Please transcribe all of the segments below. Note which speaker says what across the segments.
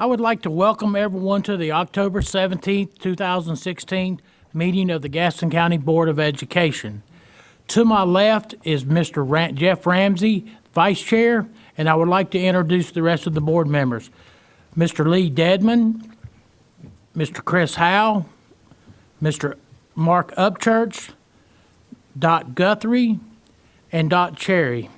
Speaker 1: I would like to welcome everyone to the October 17th, 2016 meeting of the Gaston County Board of Education. To my left is Mr. Jeff Ramsey, Vice Chair, and I would like to introduce the rest of the board members. Mr. Lee Dedman, Mr. Chris Howe, Mr. Mark Upchurch, Dot Guthrie, and Dot Cherry.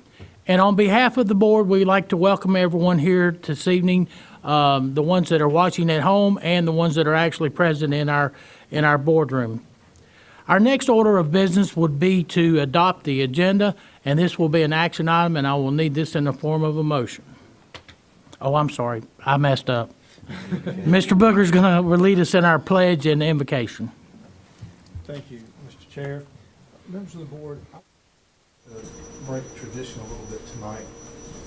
Speaker 1: And on behalf of the board, we'd like to welcome everyone here this evening, the ones that are watching at home and the ones that are actually present in our boardroom. Our next order of business would be to adopt the agenda, and this will be an action item, and I will need this in the form of a motion. Oh, I'm sorry, I messed up. Mr. Booker's going to lead us in our pledge and invocation.
Speaker 2: Thank you, Mr. Chair. Members of the board, I'll break tradition a little bit tonight.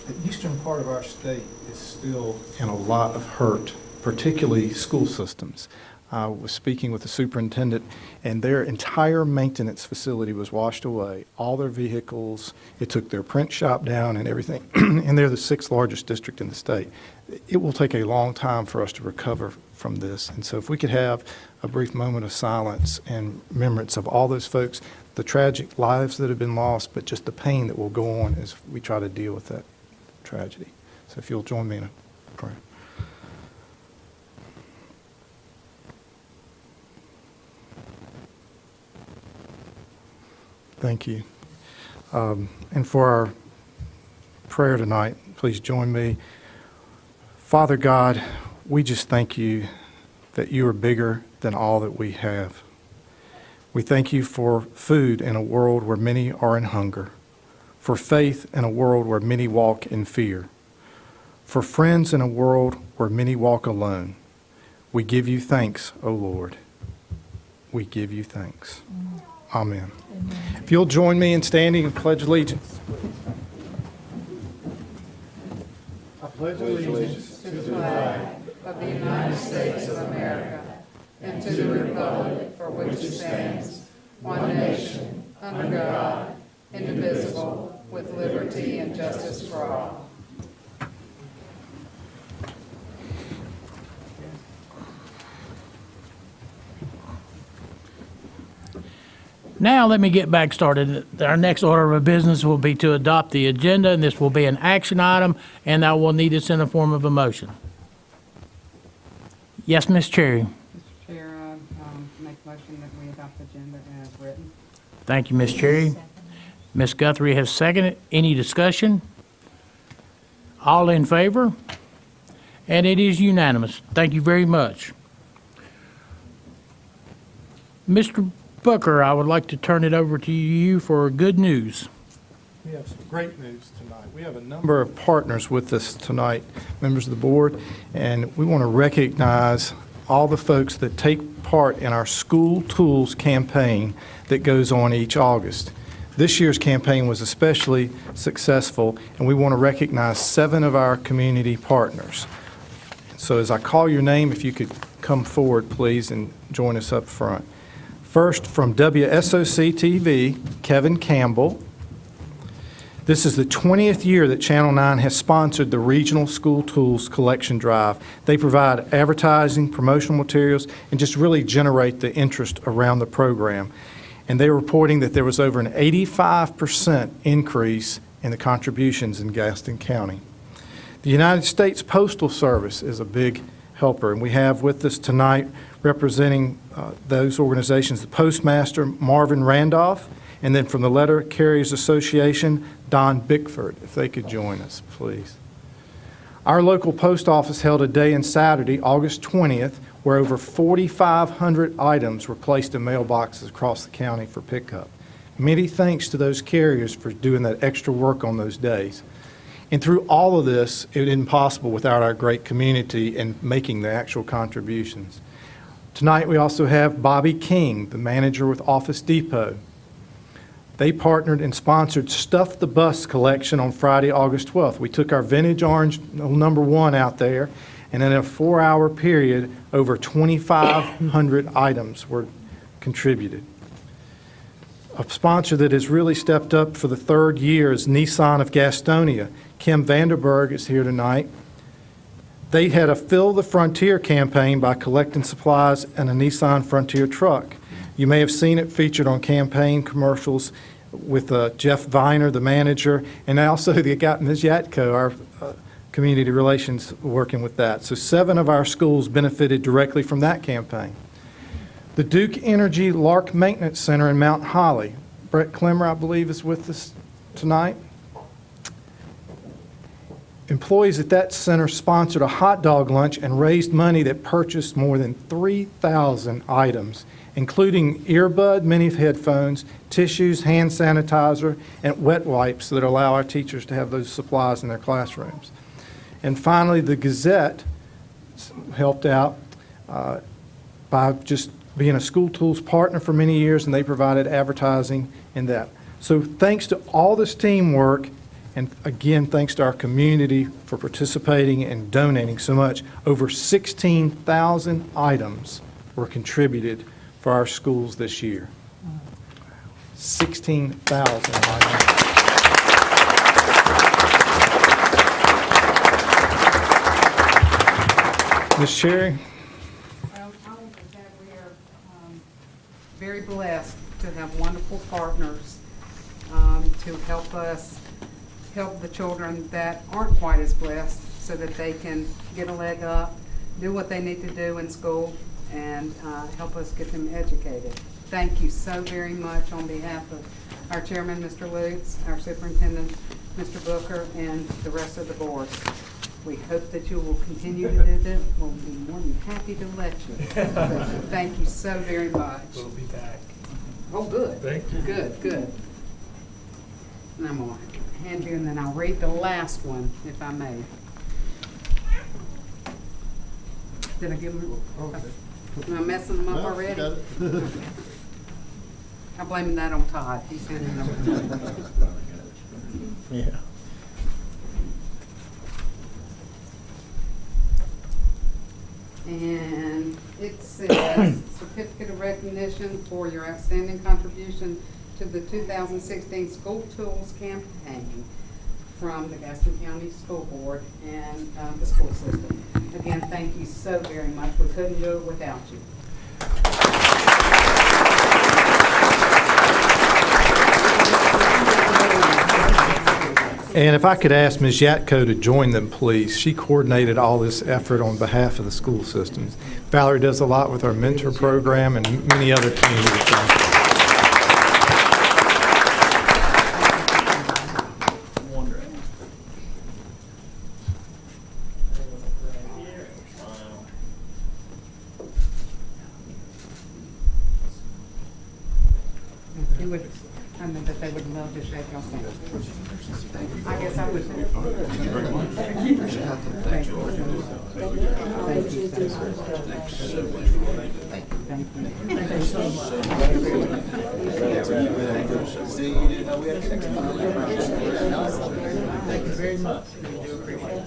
Speaker 2: The eastern part of our state is still in a lot of hurt, particularly school systems. I was speaking with the superintendent, and their entire maintenance facility was washed away. All their vehicles, it took their print shop down and everything, and they're the 6th largest district in the state. It will take a long time for us to recover from this, and so if we could have a brief moment of silence and remembrance of all those folks, the tragic lives that have been lost, but just the pain that will go on as we try to deal with that tragedy. So if you'll join me in a prayer. Thank you. And for our prayer tonight, please join me. Father God, we just thank you that you are bigger than all that we have. We thank you for food in a world where many are in hunger, for faith in a world where many walk in fear, for friends in a world where many walk alone. We give you thanks, O Lord. We give you thanks. Amen. Amen. If you'll join me in standing and pledge allegiance. I pledge allegiance
Speaker 3: to the flag of the United States of America and to the republic for which it stands, one nation, under God, indivisible, with liberty and justice for all.
Speaker 1: Now let me get back started. Our next order of business will be to adopt the agenda, and this will be an action item, and I will need this in the form of a motion. Yes, Ms. Cherry.
Speaker 3: Mr. Chair, I make a motion that we adopt the agenda as written.
Speaker 1: Thank you, Ms. Cherry. Ms. Guthrie has seconded. Any discussion? All in favor? And it is unanimous. Thank you very much. Mr. Booker, I would like to turn it over to you for good news.
Speaker 2: We have some great news tonight. We have a number of partners with us tonight, members of the board, and we want to recognize all the folks that take part in our School Tools campaign that goes on each August. This year's campaign was especially successful, and we want to recognize 7 of our community partners. So as I call your name, if you could come forward, please, and join us up front. First, from WSOC-TV, Kevin Campbell. This is the 20th year that Channel 9 has sponsored the Regional School Tools Collection Drive. They provide advertising, promotional materials, and just really generate the interest around the program. And they're reporting that there was over an 85% increase in the contributions in Gaston County. The United States Postal Service is a big helper, and we have with us tonight representing those organizations, the Postmaster Marvin Randolph, and then from the Letter Carriers Association, Don Bickford. If they could join us, please. Our local post office held a day on Saturday, August 20th, where over 4,500 items were placed in mailboxes across the county for pickup. Many thanks to those carriers for doing that extra work on those days. And through all of this, it would be impossible without our great community and making the actual contributions. Tonight we also have Bobby King, the manager with Office Depot. They partnered and sponsored Stuff the Bus collection on Friday, August 12th. We took our vintage orange #1 out there, and in a 4-hour period, over 2,500 items were contributed. A sponsor that has really stepped up for the 3rd year is Nissan of Gastonia. Kim Vanderberg is here tonight. They had a Fill the Frontier campaign by collecting supplies in a Nissan Frontier truck. You may have seen it featured on campaign commercials with Jeff Viner, the manager, and also the guy, Ms. Yatko, our community relations, working with that. So 7 of our schools benefited directly from that campaign. The Duke Energy Lark Maintenance Center in Mount Holly. Brett Clemmer, I believe, is with us tonight. Employees at that center sponsored a hot dog lunch and raised money that purchased more than 3,000 items, including earbud, mini headphones, tissues, hand sanitizer, and wet wipes that allow our teachers to have those supplies in their classrooms. And finally, the Gazette helped out by just being a School Tools partner for many years, and they provided advertising in that. So thanks to all this teamwork, and again, thanks to our community for participating and donating so much, over 16,000 items were contributed for our schools this year. 16,000 items. Ms. Sherry?
Speaker 3: Well, I want to say we are very blessed to have wonderful partners to help us help the children that aren't quite as blessed so that they can get a leg up, do what they need to do in school, and help us get them educated. Thank you so very much on behalf of our chairman, Mr. Lutz, our superintendent, Mr. Booker, and the rest of the board. We hope that you will continue to do this. We'll be more than happy to let you. Thank you so very much.
Speaker 4: We'll be back.
Speaker 3: Oh, good.
Speaker 4: Thank you.
Speaker 3: Good, good. And I'm going to hand you, and then I'll read the last one, if I may. Did I give them? Am I messing them up already? I'm blaming that on Todd. He's handing them over.
Speaker 4: Yeah.
Speaker 3: And it says, certificate of recognition for your outstanding contribution to the 2016 School Tools Campaign from the Gaston County School Board and the school system. Again, thank you so very much. We couldn't do it without you.
Speaker 2: And if I could ask Ms. Yatko to join them, please. She coordinated all this effort on behalf of the school systems. Valerie does a lot with our mentor program and many other community things.
Speaker 3: I know that they would love to shake your hand. I guess I would. Thank you. Thank you.
Speaker 4: Thank you very much. We do appreciate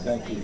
Speaker 5: Thank you.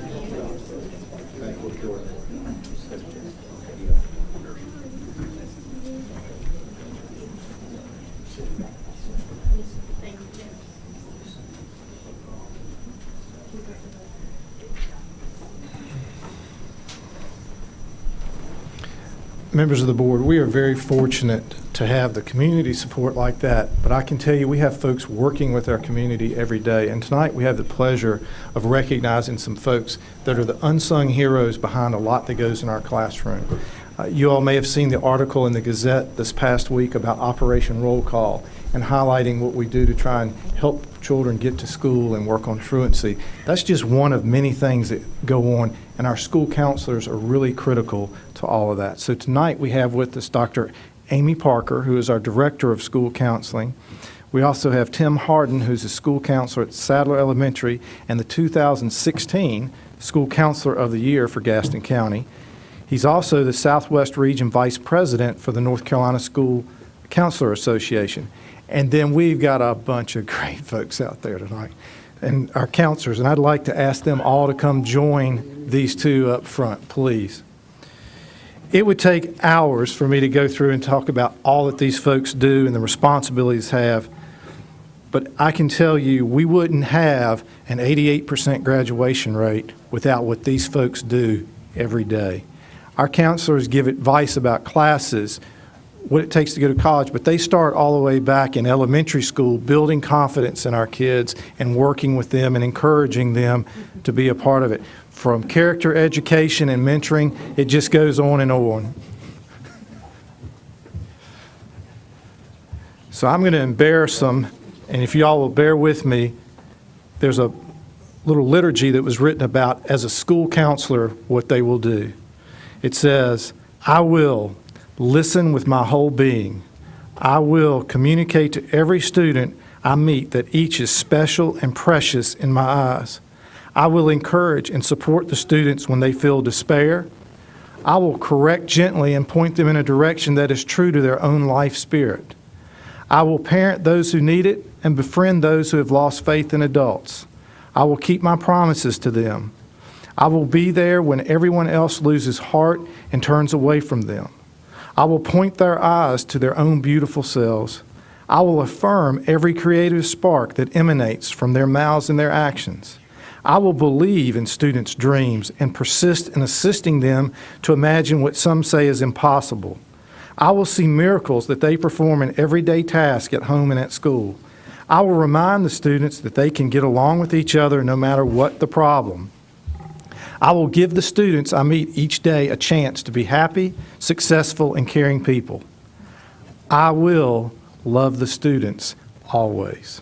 Speaker 2: Members of the board, we are very fortunate to have the community support like that, but I can tell you we have folks working with our community every day, and tonight we have the pleasure of recognizing some folks that are the unsung heroes behind a lot that goes in our classroom. You all may have seen the article in the Gazette this past week about Operation Roll Call and highlighting what we do to try and help children get to school and work on truancy. That's just one of many things that go on, and our school counselors are really critical to all of that. So tonight we have with us Dr. Amy Parker, who is our Director of School Counseling. We also have Tim Harden, who's a school counselor at Sadler Elementary and the 2016 School Counselor of the Year for Gaston County. He's also the Southwest Region Vice President for the North Carolina School Counselor Association. And then we've got a bunch of great folks out there tonight, and our counselors, and I'd like to ask them all to come join these two up front, please. It would take hours for me to go through and talk about all that these folks do and the responsibilities have, but I can tell you, we wouldn't have an 88% graduation rate without what these folks do every day. Our counselors give advice about classes, what it takes to go to college, but they start all the way back in elementary school, building confidence in our kids and working with them and encouraging them to be a part of it. From character education and mentoring, it just goes on and on. So I'm going to embarrass them, and if you all will bear with me, there's a little liturgy that was written about, as a school counselor, what they will do. It says, I will listen with my whole being. I will communicate to every student I meet that each is special and precious in my eyes. I will encourage and support the students when they feel despair. I will correct gently and point them in a direction that is true to their own life spirit. I will parent those who need it and befriend those who have lost faith in adults. I will keep my promises to them. I will be there when everyone else loses heart and turns away from them. I will point their eyes to their own beautiful selves. I will affirm every creative spark that emanates from their mouths and their actions. I will believe in students' dreams and persist in assisting them to imagine what some say is impossible. I will see miracles that they perform in everyday tasks at home and at school. I will remind the students that they can get along with each other no matter what the problem. I will give the students I meet each day a chance to be happy, successful, and caring people. I will love the students always.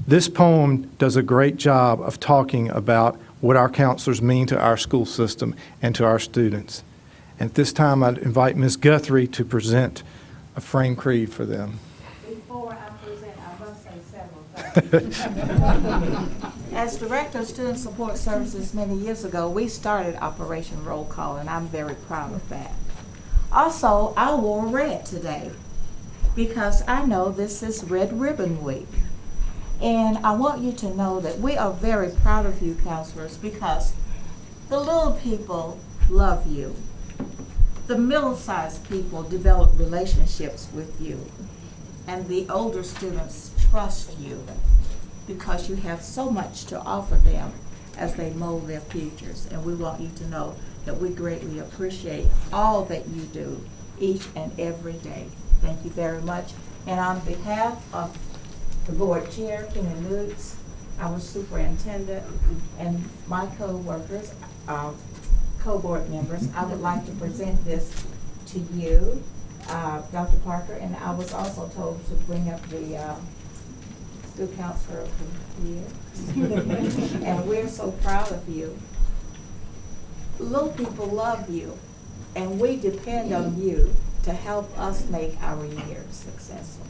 Speaker 2: This poem does a great job of talking about what our counselors mean to our school system and to our students. And at this time, I'd invite Ms. Guthrie to present a frame creed for them.
Speaker 6: Before I present, I must say several things. As Director of Student Support Services many years ago, we started Operation Roll Call, and I'm very proud of that. Also, I wore red today because I know this is Red Ribbon Week. And I want you to know that we are very proud of you, counselors, because the little people love you. The middle-sized people develop relationships with you. And the older students trust you because you have so much to offer them as they mold their futures. And we want you to know that we greatly appreciate all that you do each and every day. Thank you very much. And on behalf of the board chair, Kenny Lutz, our superintendent, and my co-workers, co-board members, I would like to present this to you, Dr. Parker, and I was also told to bring up the school counselor of the year. And we're so proud of you. Little people love you, and we depend on you to help us make our years successful.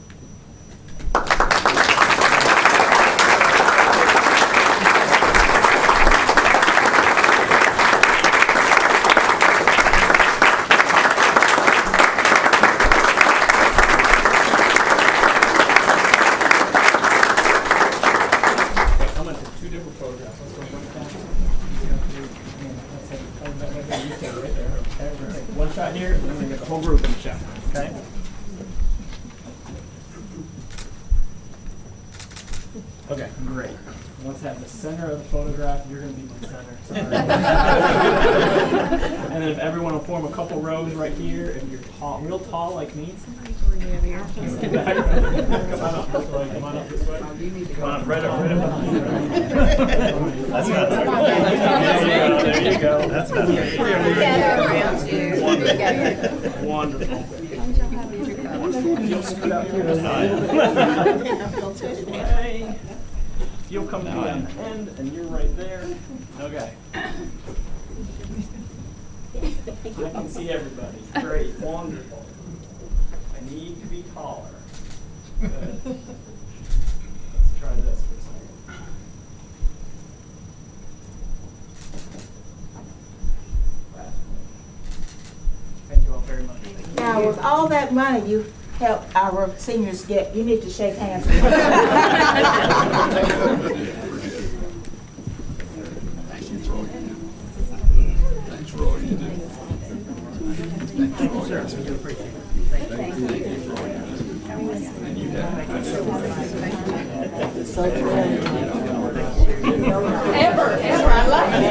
Speaker 4: One shot here, and then we get the whole group in the shot, okay? Okay, great. Let's have the center of the photograph. You're going to be my center. Sorry. And then if everyone will form a couple rows right here, if you're tall, real tall like me. Come on up this way. Come on up this way. Come on up, right up behind you. That's not there you go. That's not Wonderful. Wonderful. You'll scoot out here. Hey. You'll come to the end, and you're right there. Okay. I can see everybody. Great. Wonderful. I need to be taller. Good. Let's try this for a second. Thank you all very much.
Speaker 6: Now, with all that money you help our seniors get, you need to shake hands. Ever, I love it.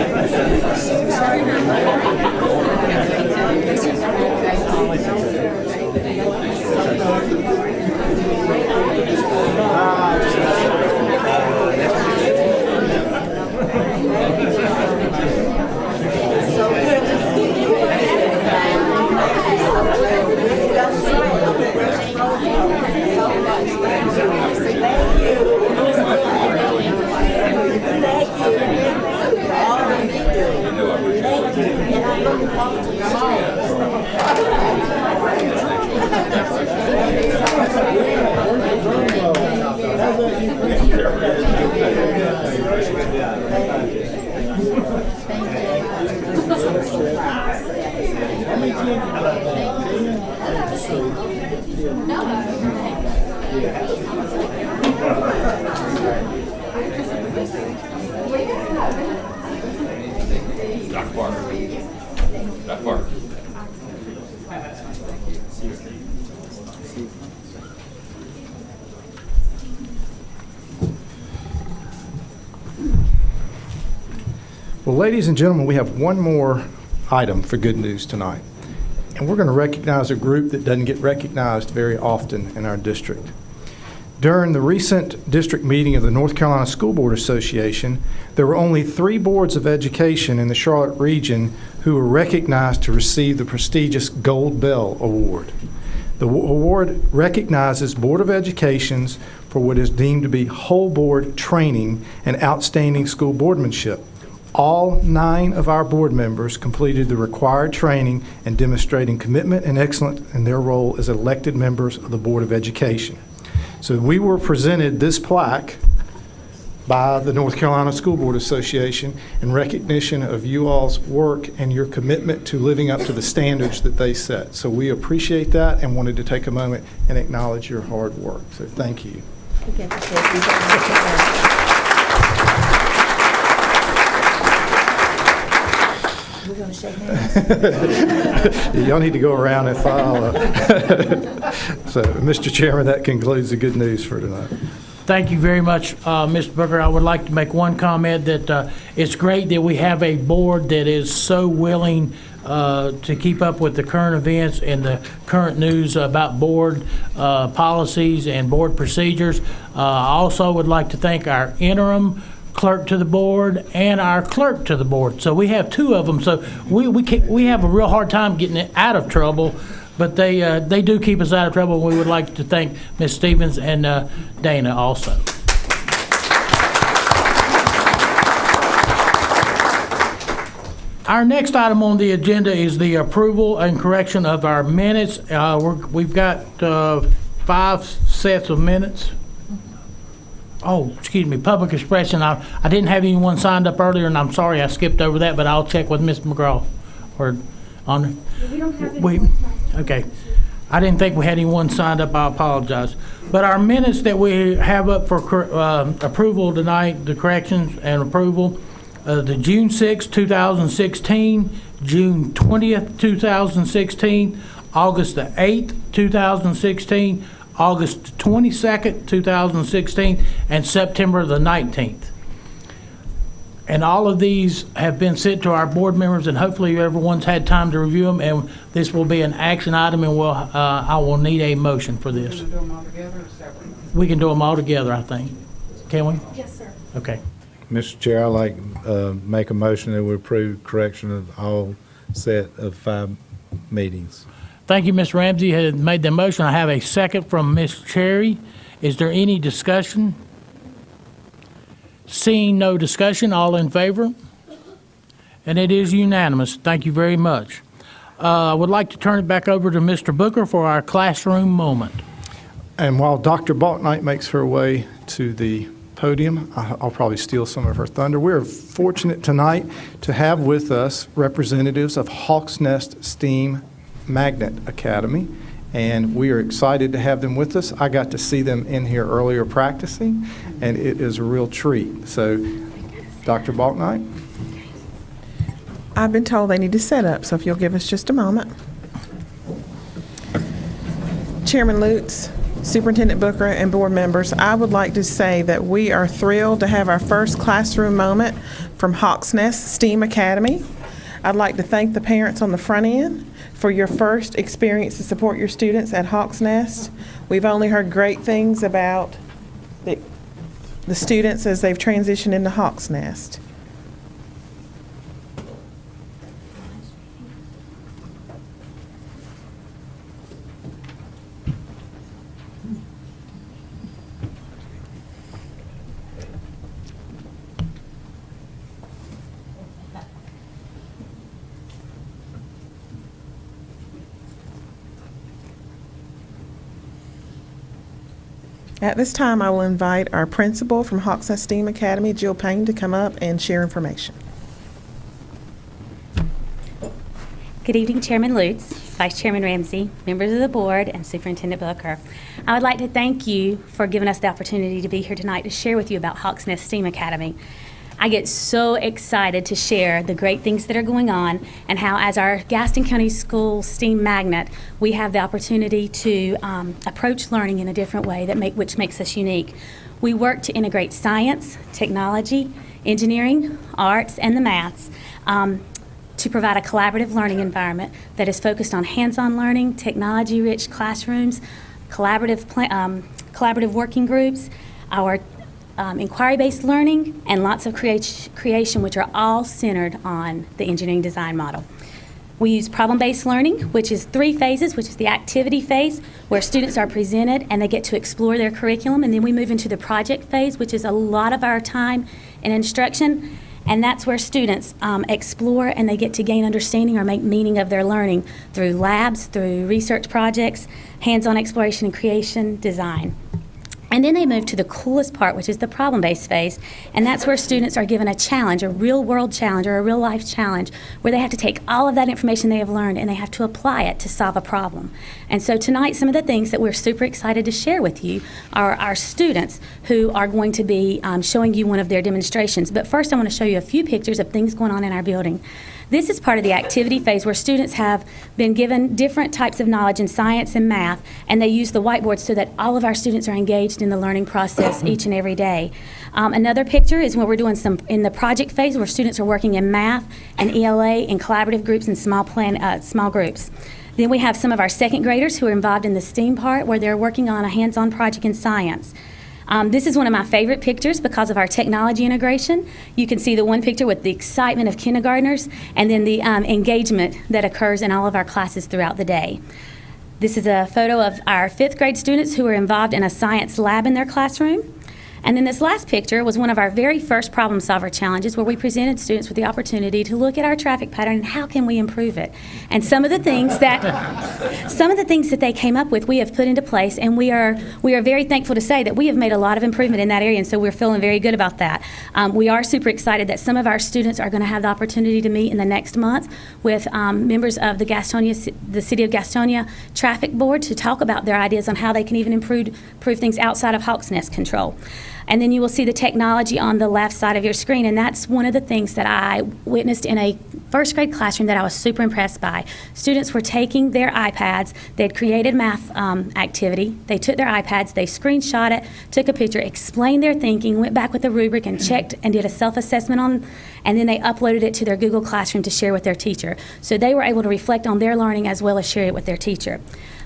Speaker 7: Dr. Parker. Dr. Parker.
Speaker 2: Well, ladies and gentlemen, we have one more item for good news tonight. And we're going to recognize a group that doesn't get recognized very often in our district. During the recent district meeting of the North Carolina School Board Association, there were only 3 boards of education in the Charlotte region who were recognized to receive the prestigious Gold Bell Award. The award recognizes Board of Educations for what is deemed to be whole board training and outstanding school boardmanship. All 9 of our board members completed the required training and demonstrating commitment and excellence in their role as elected members of the Board of Education. So we were presented this plaque by the North Carolina School Board Association in recognition of you all's work and your commitment to living up to the standards that they set. So we appreciate that and wanted to take a moment and acknowledge your hard work. So thank you.
Speaker 6: We're going to shake hands.
Speaker 2: Y'all need to go around and file. So, Mr. Chairman, that concludes the good news for tonight.
Speaker 1: Thank you very much, Mr. Booker. I would like to make one comment that it's great that we have a board that is so willing to keep up with the current events and the current news about board policies and board procedures. I also would like to thank our interim clerk to the board and our clerk to the board. So we have 2 of them. So we have a real hard time getting it out of trouble, but they do keep us out of trouble. We would like to thank Ms. Stevens and Dana also. Our next item on the agenda is the approval and correction of our minutes. We've got 5 sets of minutes. Oh, excuse me, public expression. I didn't have anyone signed up earlier, and I'm sorry I skipped over that, but I'll check with Ms. McGraw. Or on.
Speaker 8: We don't have anyone.
Speaker 1: Okay. I didn't think we had anyone signed up. I apologize. But our minutes that we have up for approval tonight, the corrections and approval, the June 6, 2016, June 20th, 2016, August the 8th, 2016, August 22nd, 2016, and September the 19th. And all of these have been sent to our board members, and hopefully everyone's had time to review them, and this will be an action item, and I will need a motion for this.
Speaker 3: Do them all together or separately?
Speaker 1: We can do them all together, I think. Can we?
Speaker 8: Yes, sir.
Speaker 1: Okay.
Speaker 9: Mr. Chair, I'd like make a motion that we approve correction of all set of 5 meetings.
Speaker 1: Thank you, Ms. Ramsey had made the motion. I have a second from Ms. Cherry. Is there any discussion? Seeing no discussion, all in favor? And it is unanimous. Thank you very much. I would like to turn it back over to Mr. Booker for our classroom moment.
Speaker 2: And while Dr. Balknight makes her way to the podium, I'll probably steal some of her thunder. We're fortunate tonight to have with us representatives of Hawks Nest STEAM Magnet Academy and we are excited to have them with us. I got to see them in here earlier practicing, and it is a real treat. So, Dr. Balknight?
Speaker 8: I've been told they need to set up, so if you'll give us just a moment. Chairman Lutz, Superintendent Booker, and board members, I would like to say that we are thrilled to have our first classroom moment from Hawks Nest STEAM Academy. I'd like to thank the parents on the front end for your first experience to support your students at Hawks Nest. We've only heard great things about the students as they've transitioned into Hawks Nest. At this time, I will invite our principal from Hawks Nest STEAM Academy, Jill Payne, to come up and share information.
Speaker 10: Good evening, Chairman Lutz, Vice Chairman Ramsey, members of the board, and Superintendent Booker. I would like to thank you for giving us the opportunity to be here tonight to share with you about Hawks Nest STEAM Academy. I get so excited to share the great things that are going on and how, as our Gaston County School STEAM magnet, we have the opportunity to approach learning in a different way which makes us unique. We work to integrate science, technology, engineering, arts, and the maths to provide a collaborative learning environment that is focused on hands-on learning, technology-rich classrooms, collaborative working groups, our inquiry-based learning, and lots of creation, which are all centered on the engineering design model. We use problem-based learning, which is 3 phases, which is the activity phase, where students are presented and they get to explore their curriculum, and then we move into the project phase, which is a lot of our time in instruction, and that's where students explore and they get to gain understanding or make meaning of their learning through labs, through research projects, hands-on exploration and creation, design. And then they move to the coolest part, which is the problem-based phase, and that's where students are given a challenge, a real-world challenge or a real-life challenge, where they have to take all of that information they have learned and they have to apply it to solve a problem. And so tonight, some of the things that we're super excited to share with you are our students who are going to be showing you one of their demonstrations. But first, I want to show you a few pictures of things going on in our building. This is part of the activity phase where students have been given different types of knowledge in science and math, and they use the whiteboard so that all of our students are engaged in the learning process each and every day. Another picture is where we're doing some in the project phase where students are working in math and ELA in collaborative groups and small groups. Then we have some of our second graders who are involved in the STEAM part where they're working on a hands-on project in science. This is one of my favorite pictures because of our technology integration. You can see the one picture with the excitement of kindergartners and then the engagement that occurs in all of our classes throughout the day. This is a photo of our 5th grade students who are involved in a science lab in their classroom. And then this last picture was one of our very first problem solver challenges where we presented students with the opportunity to look at our traffic pattern and how can we improve it. And some of the things that they came up with we have put into place, and we are very thankful to say that we have made a lot of improvement in that area, and so we're feeling very good about that. We are super excited that some of our students are going to have the opportunity to meet in the next month with members of the City of Gastonia Traffic Board to talk about their ideas on how they can even improve things outside of Hawks Nest control. And then you will see the technology on the left side of your screen, and that's one of the things that I witnessed in a 1st grade classroom that I was super impressed by. Students were taking their iPads, they'd created math activity, they took their iPads, they screenshot it, took a picture, explained their thinking, went back with a rubric and checked and did a self-assessment on, and then they uploaded it to their Google Classroom to share with their teacher. So they were able to reflect on their learning as well as share it with their teacher.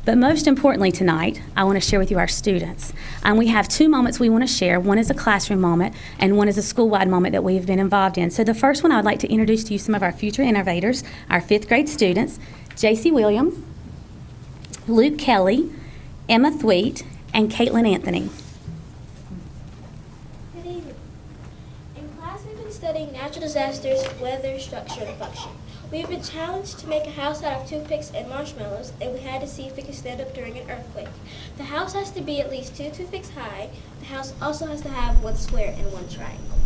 Speaker 10: But most importantly tonight, I want to share with you our students. We have 2 moments we want to share. One is a classroom moment, and one is a school-wide moment that we have been involved in. So the first one, I would like to introduce to you some of our future innovators, our 5th grade students, JC Williams, Luke Kelly, Emma Thweet, and Caitlin Anthony.
Speaker 11: Good evening. In class, we've been studying natural disasters, weather, structure, and function. We've been challenged to make a house out of toothpicks and marshmallows, and we had to see if it could stand up during an earthquake. The house has to be at least 2 toothpicks high. The house also has to have 1 square and 1 triangle.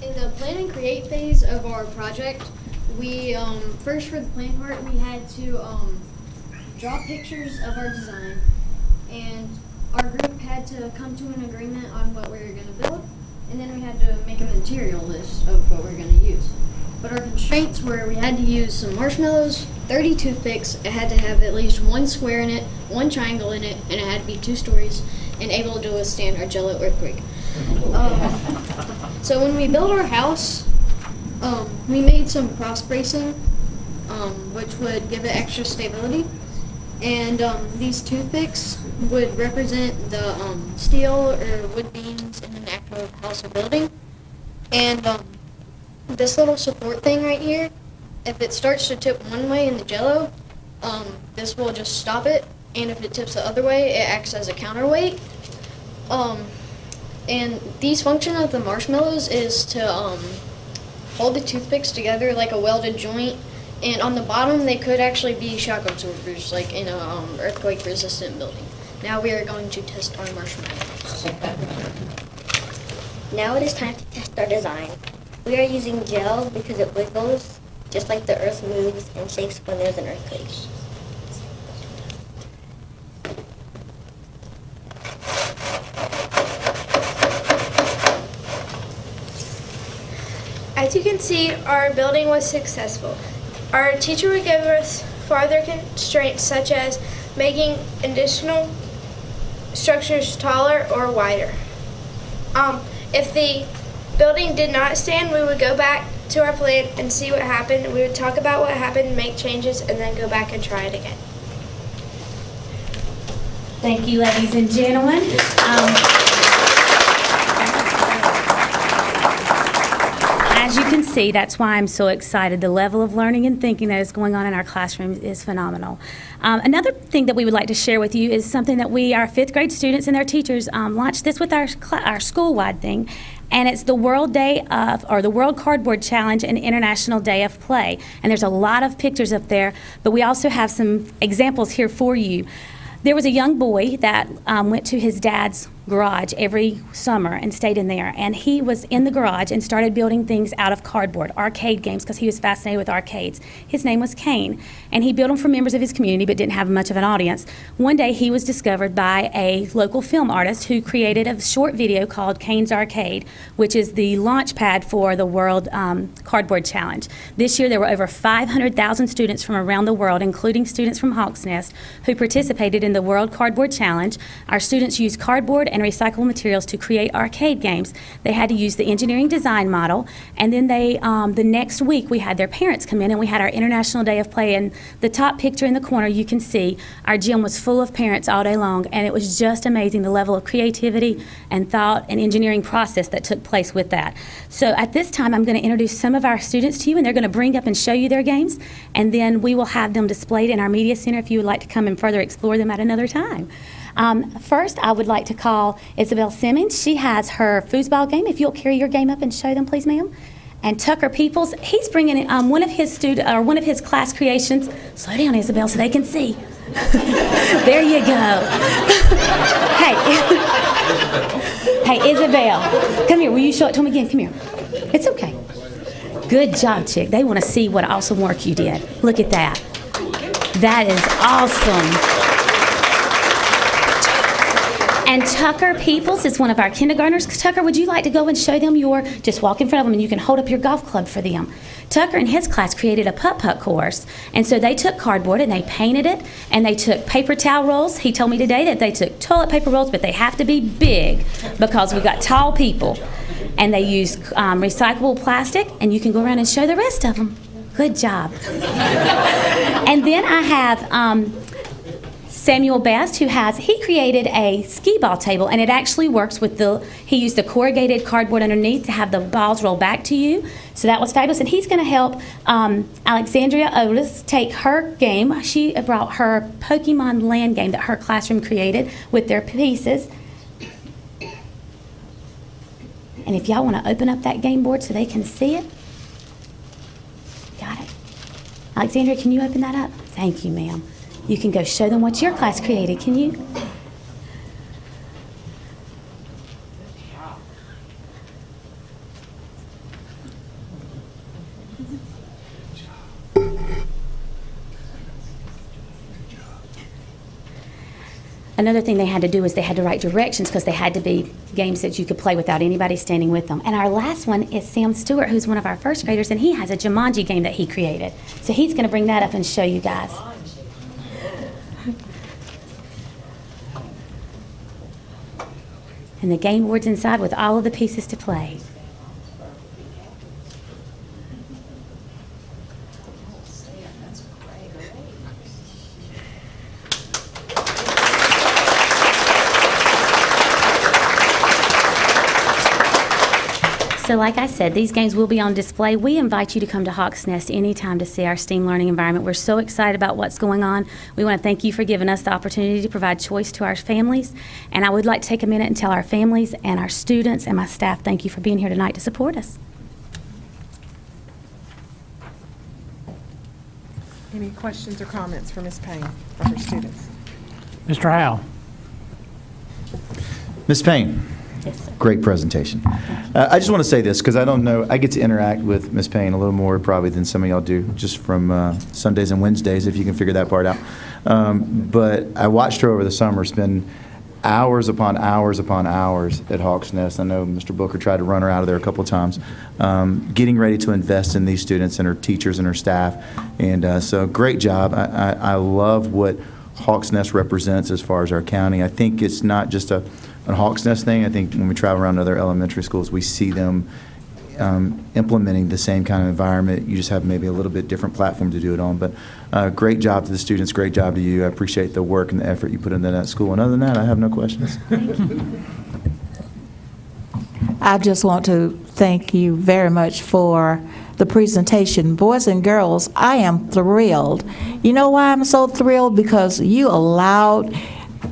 Speaker 12: In the plan and create phase of our project, we first for the plan part, we had to draw pictures of our design, and our group had to come to an agreement on what we were going to build, and then we had to make a material list of what we were going to use. But our constraints were we had to use some marshmallows, 30 toothpicks, it had to have at least one square in it, one triangle in it, and it had to be 2 stories and able to withstand our Jello earthquake. So when we built our house, we made some cross bracing, which would give it extra stability. And these toothpicks would represent the steel or wood beams in an actual house or building. And this little support thing right here, if it starts to tip one way in the Jello, this will just stop it. And if it tips the other way, it acts as a counterweight. And these function of the marshmallows is to hold the toothpicks together like a welded joint. And on the bottom, they could actually be shock absorbers, like in a earthquake-resistant building. Now we are going to test our marshmallows.
Speaker 11: Now it is time to test our design. We are using gel because it wiggles just like the earth moves and shakes when there's an earthquake. As you can see, our building was successful. Our teacher would give us farther constraints such as making additional structures taller or wider. If the building did not stand, we would go back to our plan and see what happened. We would talk about what happened, make changes, and then go back and try it again.
Speaker 10: Thank you, ladies and gentlemen. As you can see, that's why I'm so excited. The level of learning and thinking that is going on in our classrooms is phenomenal. Another thing that we would like to share with you is something that our 5th grade students and their teachers launched this with our school-wide thing, and it's the World Cardboard Challenge and International Day of Play. And there's a lot of pictures up there, but we also have some examples here for you. There was a young boy that went to his dad's garage every summer and stayed in there. And he was in the garage and started building things out of cardboard, arcade games, because he was fascinated with arcades. His name was Kane, and he built them for members of his community but didn't have much of an audience. One day he was discovered by a local film artist who created a short video called Kane's Arcade, which is the launch pad for the World Cardboard Challenge. This year there were over 500,000 students from around the world, including students from Hawks Nest, who participated in the World Cardboard Challenge. Our students used cardboard and recyclable materials to create arcade games. They had to use the engineering design model, and then the next week we had their parents come in and we had our International Day of Play. And the top picture in the corner, you can see our gym was full of parents all day long, and it was just amazing the level of creativity and thought and engineering process that took place with that. So at this time I'm going to introduce some of our students to you, and they're going to bring up and show you their games, and then we will have them displayed in our media center if you would like to come and further explore them at another time. First, I would like to call Isabel Simmons. She has her foosball game. If you'll carry your game up and show them, please, ma'am. And Tucker Peoples, he's bringing in one of his class creations. Slow down, Isabel, so they can see. There you go. Hey, Isabel, come here. Will you show it to them again? Come here. It's okay. Good job, chick. They want to see what awesome work you did. Look at that. That is awesome. And Tucker Peoples is one of our kindergartners. Tucker, would you like to go and show them just walk in front of them and you can hold up your golf club for them. Tucker and his class created a putt-putt course. And so they took cardboard and they painted it, and they took paper towel rolls. He told me today that they took toilet paper rolls, but they have to be big because we've got tall people. And they used recyclable plastic, and you can go around and show the rest of them. Good job. And then I have Samuel Best, he created a skee ball table, and it actually works with he used the corrugated cardboard underneath to have the balls roll back to you. So that was fabulous. And he's going to help Alexandria Otis take her game. She brought her Pokemon Land game that her classroom created with their pieces. And if y'all want to open up that game board so they can see it. Got it. Alexandria, can you open that up? Thank you, ma'am. You can go show them what your class created, can you? Another thing they had to do is they had to write directions because they had to be games that you could play without anybody standing with them. And our last one is Sam Stewart, who's one of our first graders, and he has a Jumanji game that he created. So he's going to bring that up and show you guys. And the game board's inside with all of the pieces to play. So like I said, these games will be on display. We invite you to come to Hawks Nest anytime to see our STEAM learning environment. We're so excited about what's going on. We want to thank you for giving us the opportunity to provide choice to our families. And I would like to take a minute and tell our families and our students and my staff, thank you for being here tonight to support us.
Speaker 8: Any questions or comments for Ms. Payne for her students?
Speaker 1: Mr. Howe?
Speaker 5: Ms. Payne,
Speaker 10: Yes, sir.
Speaker 5: great presentation. I just want to say this, because I don't know, I get to interact with Ms. Payne a little more probably than some of y'all do, just from Sundays and Wednesdays, if you can figure that part out. But I watched her over the summer spend hours upon hours upon hours at Hawks Nest. I know Mr. Booker tried to run her out of there a couple of times, getting ready to invest in these students and her teachers and her staff. And so great job. I love what Hawks Nest represents as far as our county. I think it's not just a Hawks Nest thing. I think when we travel around other elementary schools, we see them implementing the same kind of environment. You just have maybe a little bit different platform to do it on. But great job to the students, great job to you. I appreciate the work and the effort you put into that school. And other than that, I have no questions.
Speaker 6: I just want to thank you very much for the presentation. Boys and girls, I am thrilled. You know why I'm so thrilled? Because you allowed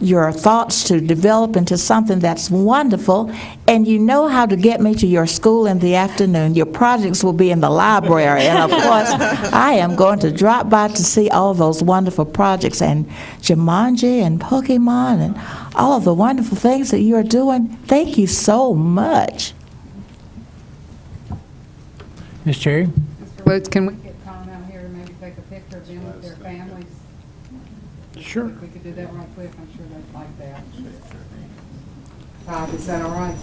Speaker 6: your thoughts to develop into something that's wonderful, and you know how to get me to your school in the afternoon. Your projects will be in the library, and of course, I am going to drop by to see all those wonderful projects, and Jumanji and Pokemon and all of the wonderful things that you're doing. Thank you so much.
Speaker 1: Ms. Cherry?
Speaker 3: Lutz, can we get Tom out here and maybe take a picture of them with their families?
Speaker 1: Sure.
Speaker 3: If we could do that right quick, I'm sure they'd like that. Todd, is that all right?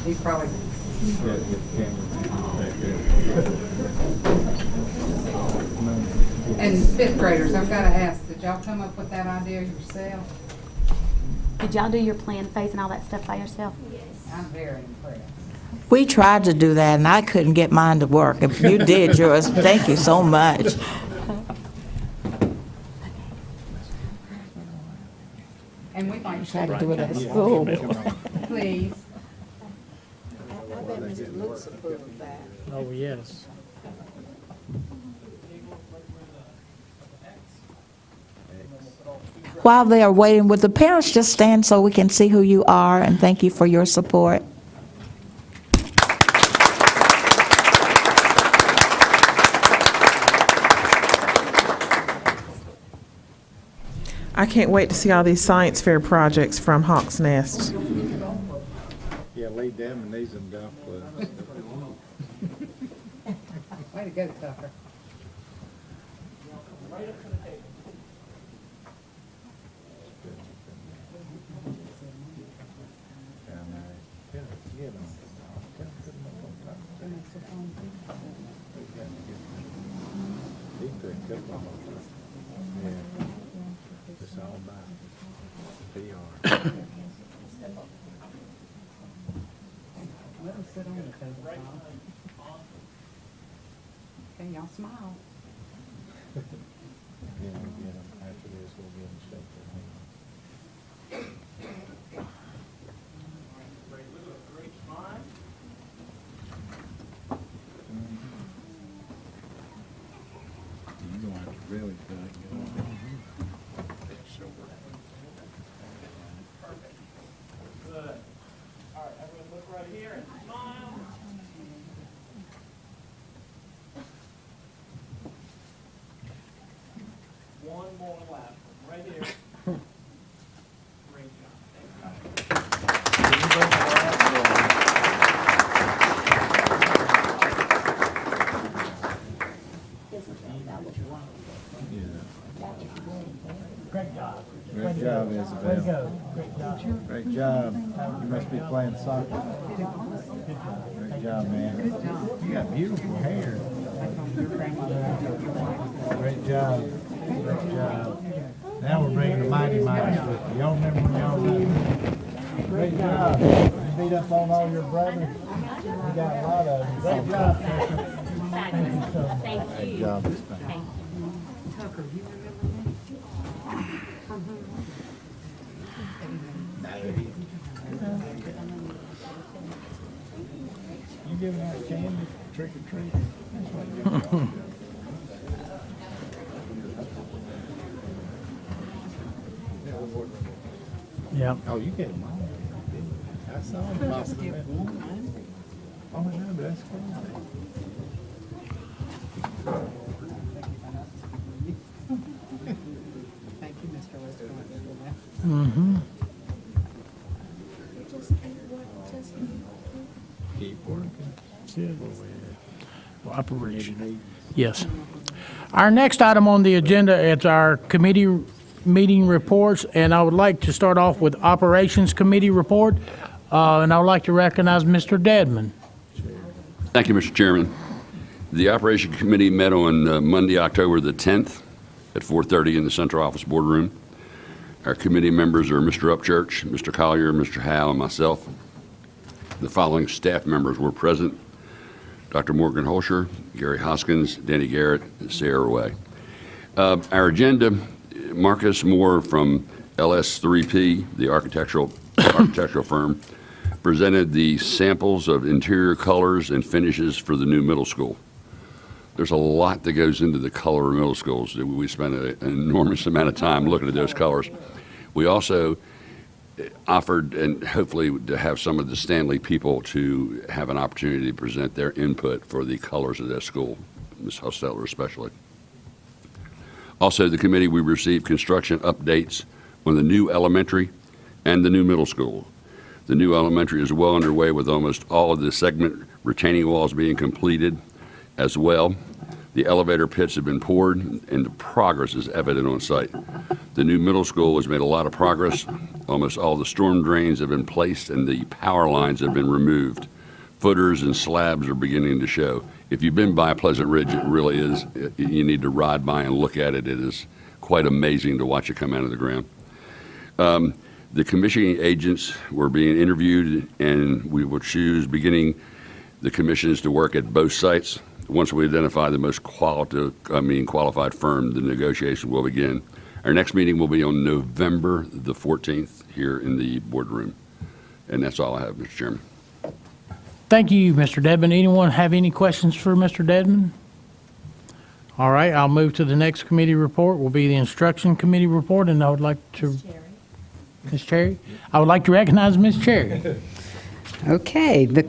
Speaker 3: He's probably. And fifth graders, I've got to ask, did y'all come up with that idea yourself?
Speaker 10: Did y'all do your plan phase and all that stuff by yourself?
Speaker 3: I'm very impressed.
Speaker 6: We tried to do that, and I couldn't get mine to work. If you did yours, thank you so much.
Speaker 3: And we might
Speaker 6: Try to do it at school.
Speaker 3: please.
Speaker 1: Oh, yes.
Speaker 6: While they are waiting, would the parents just stand so we can see who you are, and thank you for your support?
Speaker 8: I can't wait to see all these science fair projects from Hawks Nest.
Speaker 9: Yeah, lay down and knees and golf clubs.
Speaker 3: Way to go, Tucker. Let them sit on the table, Tom. Okay, y'all smile.
Speaker 9: After this, we'll get them stuff. You're going to have to really get on.
Speaker 4: Good. All right, everyone look right here and smile. One more lap, right here. Great job.
Speaker 9: Isabel. Great job. You must be playing soccer. Great job, man. You got beautiful hair. Great job. Great job. Now we're bringing the Mighty Mice with you. Y'all remember when y'all was out? Great job. You beat up on all your brothers? You got a lot of them. Great job, Tucker. Thank you so much. Great job, Miss Payne. You giving out candy, trick or treat? That's what you're doing.
Speaker 1: Yeah.
Speaker 9: Oh, you gave them all. I saw them popping them in. Oh, no, but that's cool.
Speaker 3: Thank you, Mr. Westbrook.
Speaker 1: Mm-hmm.
Speaker 9: Keep working.
Speaker 1: Operation. Yes. Our next item on the agenda is our committee meeting reports, and I would like to start off with Operations Committee report, and I would like to recognize Mr. Dedman.
Speaker 7: Thank you, Mr. Chairman. The Operation Committee met on Monday, October the 10th at 4:30 in the Central Office Boardroom. Our committee members are Mr. Upchurch, Mr. Collier, Mr. Howe, and myself. The following staff members were present: Dr. Morgan Holscher, Gary Hoskins, Danny Garrett, and Sarah Way. Our agenda: Marcus Moore from LS3P, the architectural firm, presented the samples of interior colors and finishes for the new middle school. There's a lot that goes into the color of middle schools. We spent an enormous amount of time looking at those colors. We also offered, and hopefully to have some of the Stanley people to have an opportunity to present their input for the colors of their school, Ms. Hostetler especially. Also, the committee, we received construction updates on the new elementary and the new middle school. The new elementary is well underway with almost all of the segment retaining walls being completed as well. The elevator pits have been poured and the progress is evident on site. The new middle school has made a lot of progress. Almost all the storm drains have been placed and the power lines have been removed. Footers and slabs are beginning to show. If you've been by Pleasant Ridge, it really is, you need to ride by and look at it. It is quite amazing to watch it come out of the ground. The commissioning agents were being interviewed, and we will choose beginning the commissions to work at both sites. Once we identify the most qualified firm, the negotiation will begin. Our next meeting will be on November the 14th here in the boardroom. And that's all I have, Mr. Chairman.
Speaker 1: Thank you, Mr. Dedman. Anyone have any questions for Mr. Dedman? All right, I'll move to the next committee report, will be the Instruction Committee report, and I would like to... Ms. Cherry? I would like to recognize Ms. Cherry.
Speaker 3: Okay, the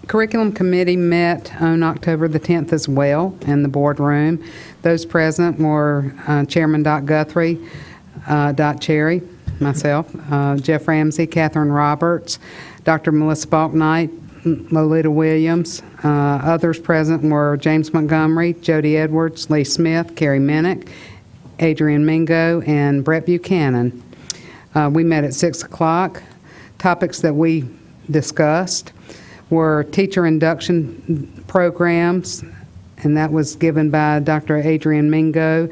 Speaker 3: Curriculum Committee met on October the 10th as well in the boardroom. Those present were Chairman Dot Guthrie, Dot Cherry, myself, Jeff Ramsey, Catherine Roberts, Dr. Melissa Balknight, Lolita Williams. Others present were James Montgomery, Jody Edwards, Lee Smith, Carrie Minnick, Adrian Mingo, and Brett Buchanan. We met at 6 o'clock. Topics that we discussed were teacher induction programs, and that was given by Dr. Adrian Mingo.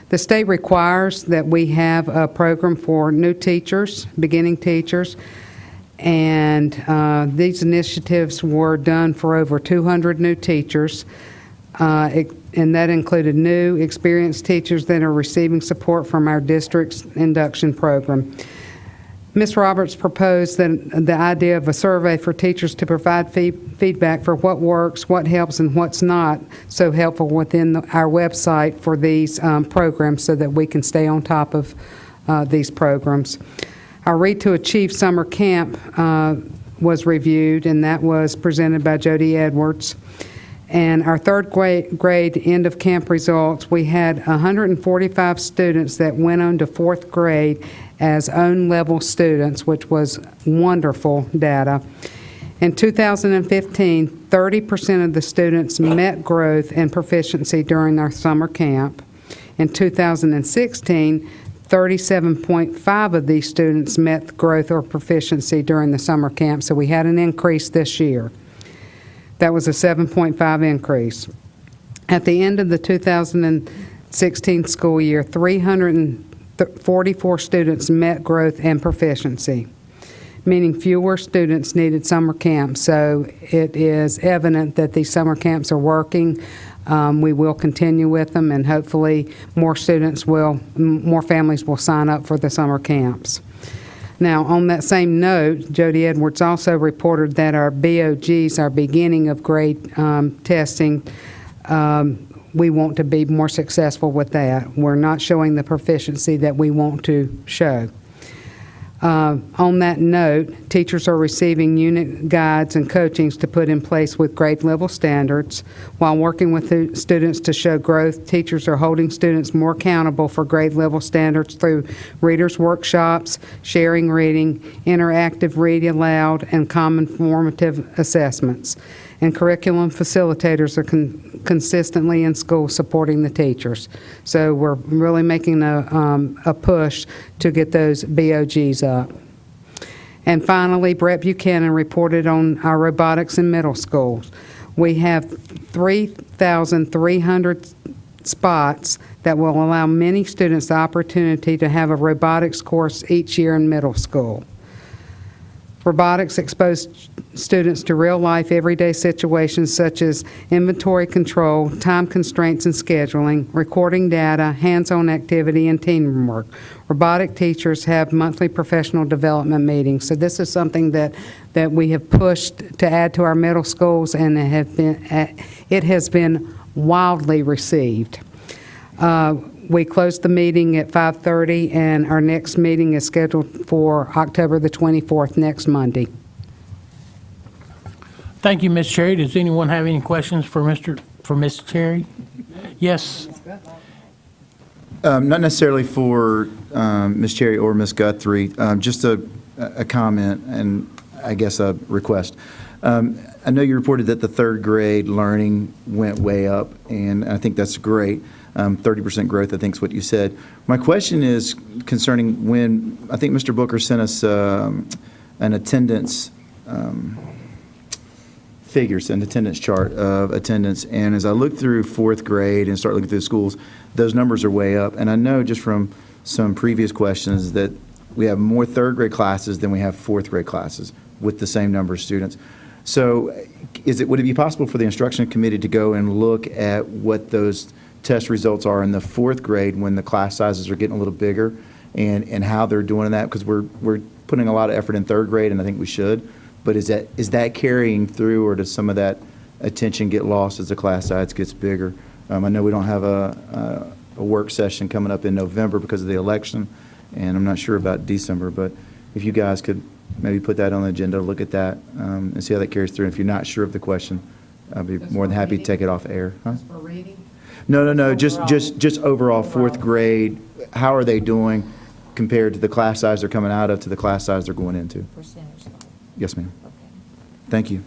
Speaker 3: The state requires that we have a program for new teachers, beginning teachers, and these initiatives were done for over 200 new teachers, and that included new, experienced teachers that are receiving support from our district's induction program. Ms. Roberts proposed that the idea of a survey for teachers to provide feedback for what works, what helps, and what's not so helpful within our website for these programs so that we can stay on top of these programs. Our Read to Achieve summer camp was reviewed, and that was presented by Jody Edwards. And our third grade end of camp results, we had 145 students that went on to fourth grade as own level students, which was wonderful data. In 2015, 30% of the students met growth and proficiency during our summer camp. In 2016,
Speaker 13: 37.5 of these students met growth or proficiency during the summer camp, so we had an increase this year. That was a 7.5 increase. At the end of the 2016 school year, 344 students met growth and proficiency, meaning fewer students needed summer camps. So it is evident that these summer camps are working. We will continue with them, and hopefully more families will sign up for the summer camps. Now, on that same note, Jody Edwards also reported that our BOGs, our beginning of grade testing, we want to be more successful with that. We're not showing the proficiency that we want to show. On that note, teachers are receiving unit guides and coachings to put in place with grade level standards. While working with the students to show growth, teachers are holding students more accountable for grade level standards through readers' workshops, sharing reading, interactive read aloud, and common formative assessments. And curriculum facilitators are consistently in school supporting the teachers. So we're really making a push to get those BOGs up. And finally, Brett Buchanan reported on our robotics in middle schools. We have 3,300 spots that will allow many students the opportunity to have a robotics course each year in middle school. Robotics expose students to real-life, everyday situations such as inventory control, time constraints and scheduling, recording data, hands-on activity, and teamwork. Robotic teachers have monthly professional development meetings. So this is something that we have pushed to add to our middle schools, and it has been wildly received. We closed the meeting at 5:30, and our next meeting is scheduled for October the 24th, next Monday.
Speaker 1: Thank you, Ms. Cherry. Does anyone have any questions for Ms. Cherry? Yes.
Speaker 5: Not necessarily for Ms. Cherry or Ms. Guthrie, just a comment and I guess a request. I know you reported that the third grade learning went way up, and I think that's great. 30% growth, I think is what you said. My question is concerning when, I think Mr. Booker sent us an attendance figures, an attendance chart of attendance, and as I look through fourth grade and start looking through the schools, those numbers are way up. And I know just from some previous questions that we have more third grade classes than we have fourth grade classes with the same number of students. So would it be possible for the instruction committee to go and look at what those test results are in the fourth grade when the class sizes are getting a little bigger, and how they're doing in that? Because we're putting a lot of effort in third grade, and I think we should. But is that carrying through, or does some of that attention get lost as the class size gets bigger? I know we don't have a work session coming up in November because of the election, and I'm not sure about December, but if you guys could maybe put that on the agenda, look at that, and see how that carries through. And if you're not sure of the question, I'd be more than happy to take it off air. Huh?
Speaker 6: For reading?
Speaker 5: No, just overall fourth grade, how are they doing compared to the class size they're coming out of to the class size they're going into?
Speaker 6: Percentage.
Speaker 5: Yes, ma'am.
Speaker 6: Okay.
Speaker 5: Thank you.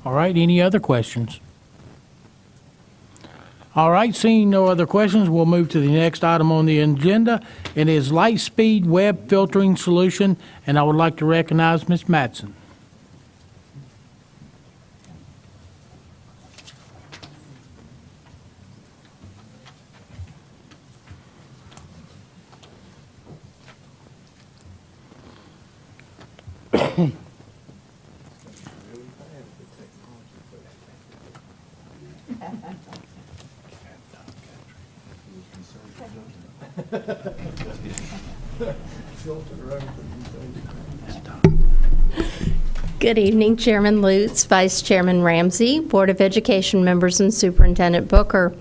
Speaker 1: All right, any other questions? All right, seeing no other questions, we'll move to the next item on the agenda. It is Lightspeed Web Filtering Solution, and I would like to recognize Ms. Mattson.
Speaker 14: Good evening, Chairman Lutz, Vice Chairman Ramsey, Board of Education members, and Superintendent Booker.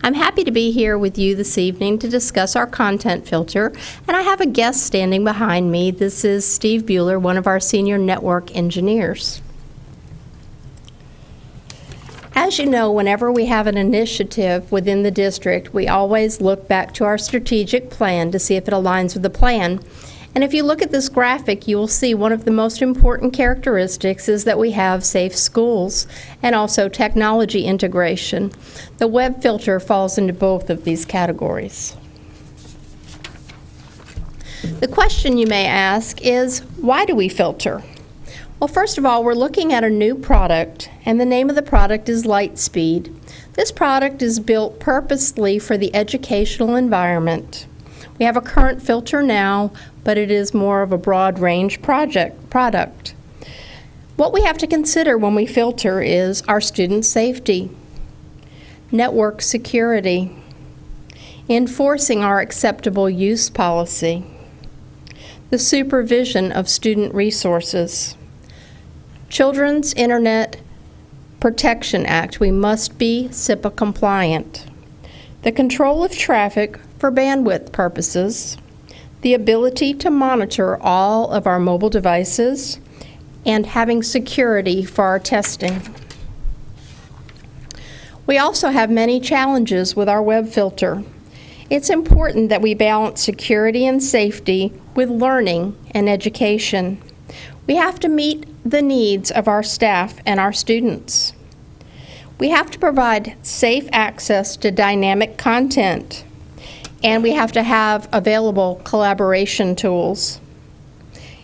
Speaker 14: I'm happy to be here with you this evening to discuss our content filter, and I have a guest standing behind me. This is Steve Bueller, one of our senior network engineers. As you know, whenever we have an initiative within the district, we always look back to our strategic plan to see if it aligns with the plan. And if you look at this graphic, you will see one of the most important characteristics is that we have safe schools and also technology integration. The web filter falls into both of these categories. The question you may ask is, why do we filter? Well, first of all, we're looking at a new product, and the name of the product is Lightspeed. This product is built purposely for the educational environment. We have a current filter now, but it is more of a broad range product. What we have to consider when we filter is our student safety, network security, enforcing our acceptable use policy, the supervision of student resources, Children's Internet Protection Act, we must be SIPA compliant, the control of traffic for bandwidth purposes, the ability to monitor all of our mobile devices, and having security for our testing. We also have many challenges with our web filter. It's important that we balance security and safety with learning and education. We have to meet the needs of our staff and our students. We have to provide safe access to dynamic content, and we have to have available collaboration tools.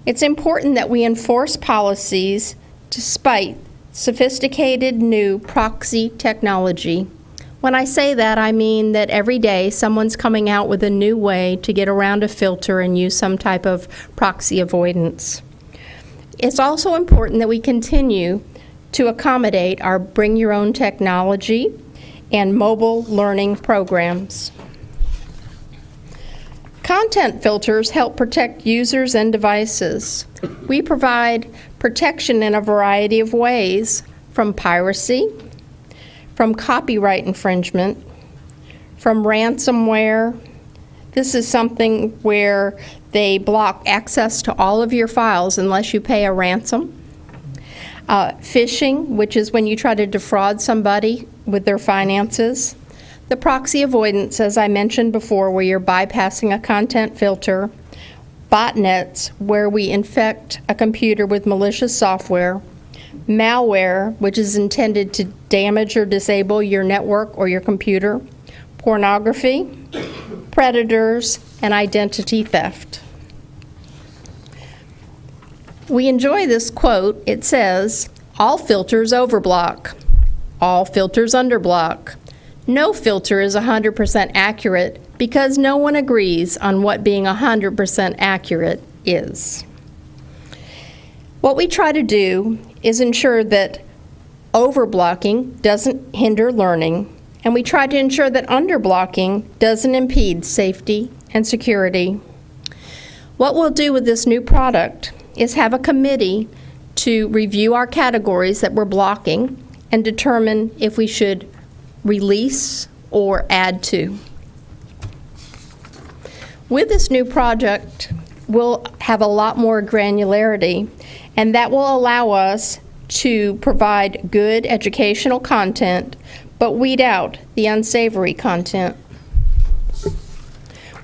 Speaker 14: It's important that we enforce policies despite sophisticated new proxy technology. When I say that, I mean that every day someone's coming out with a new way to get around a filter and use some type of proxy avoidance. It's also important that we continue to accommodate our Bring Your Own Technology and mobile learning programs. Content filters help protect users and devices. We provide protection in a variety of ways, from piracy, from copyright infringement, from ransomware. This is something where they block access to all of your files unless you pay a ransom. Phishing, which is when you try to defraud somebody with their finances. The proxy avoidance, as I mentioned before, where you're bypassing a content filter. Botnets, where we infect a computer with malicious software. Malware, which is intended to damage or disable your network or your computer. Pornography, predators, and identity theft. We enjoy this quote. It says, "All filters overblock, all filters underblock. No filter is 100% accurate because no one agrees on what being 100% accurate is." What we try to do is ensure that overblocking doesn't hinder learning, and we try to ensure that underblocking doesn't impede safety and security. What we'll do with this new product is have a committee to review our categories that we're blocking and determine if we should release or add to. With this new project, we'll have a lot more granularity, and that will allow us to provide good educational content, but weed out the unsavory content.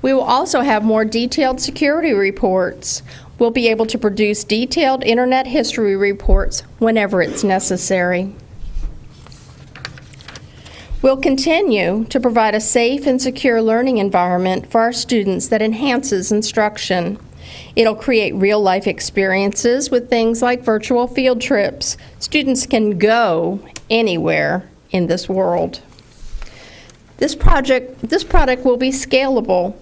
Speaker 14: We will also have more detailed security reports. We'll be able to produce detailed Internet history reports whenever it's necessary. We'll continue to provide a safe and secure learning environment for our students that enhances instruction. It'll create real-life experiences with things like virtual field trips. Students can go anywhere in this world. This product will be scalable.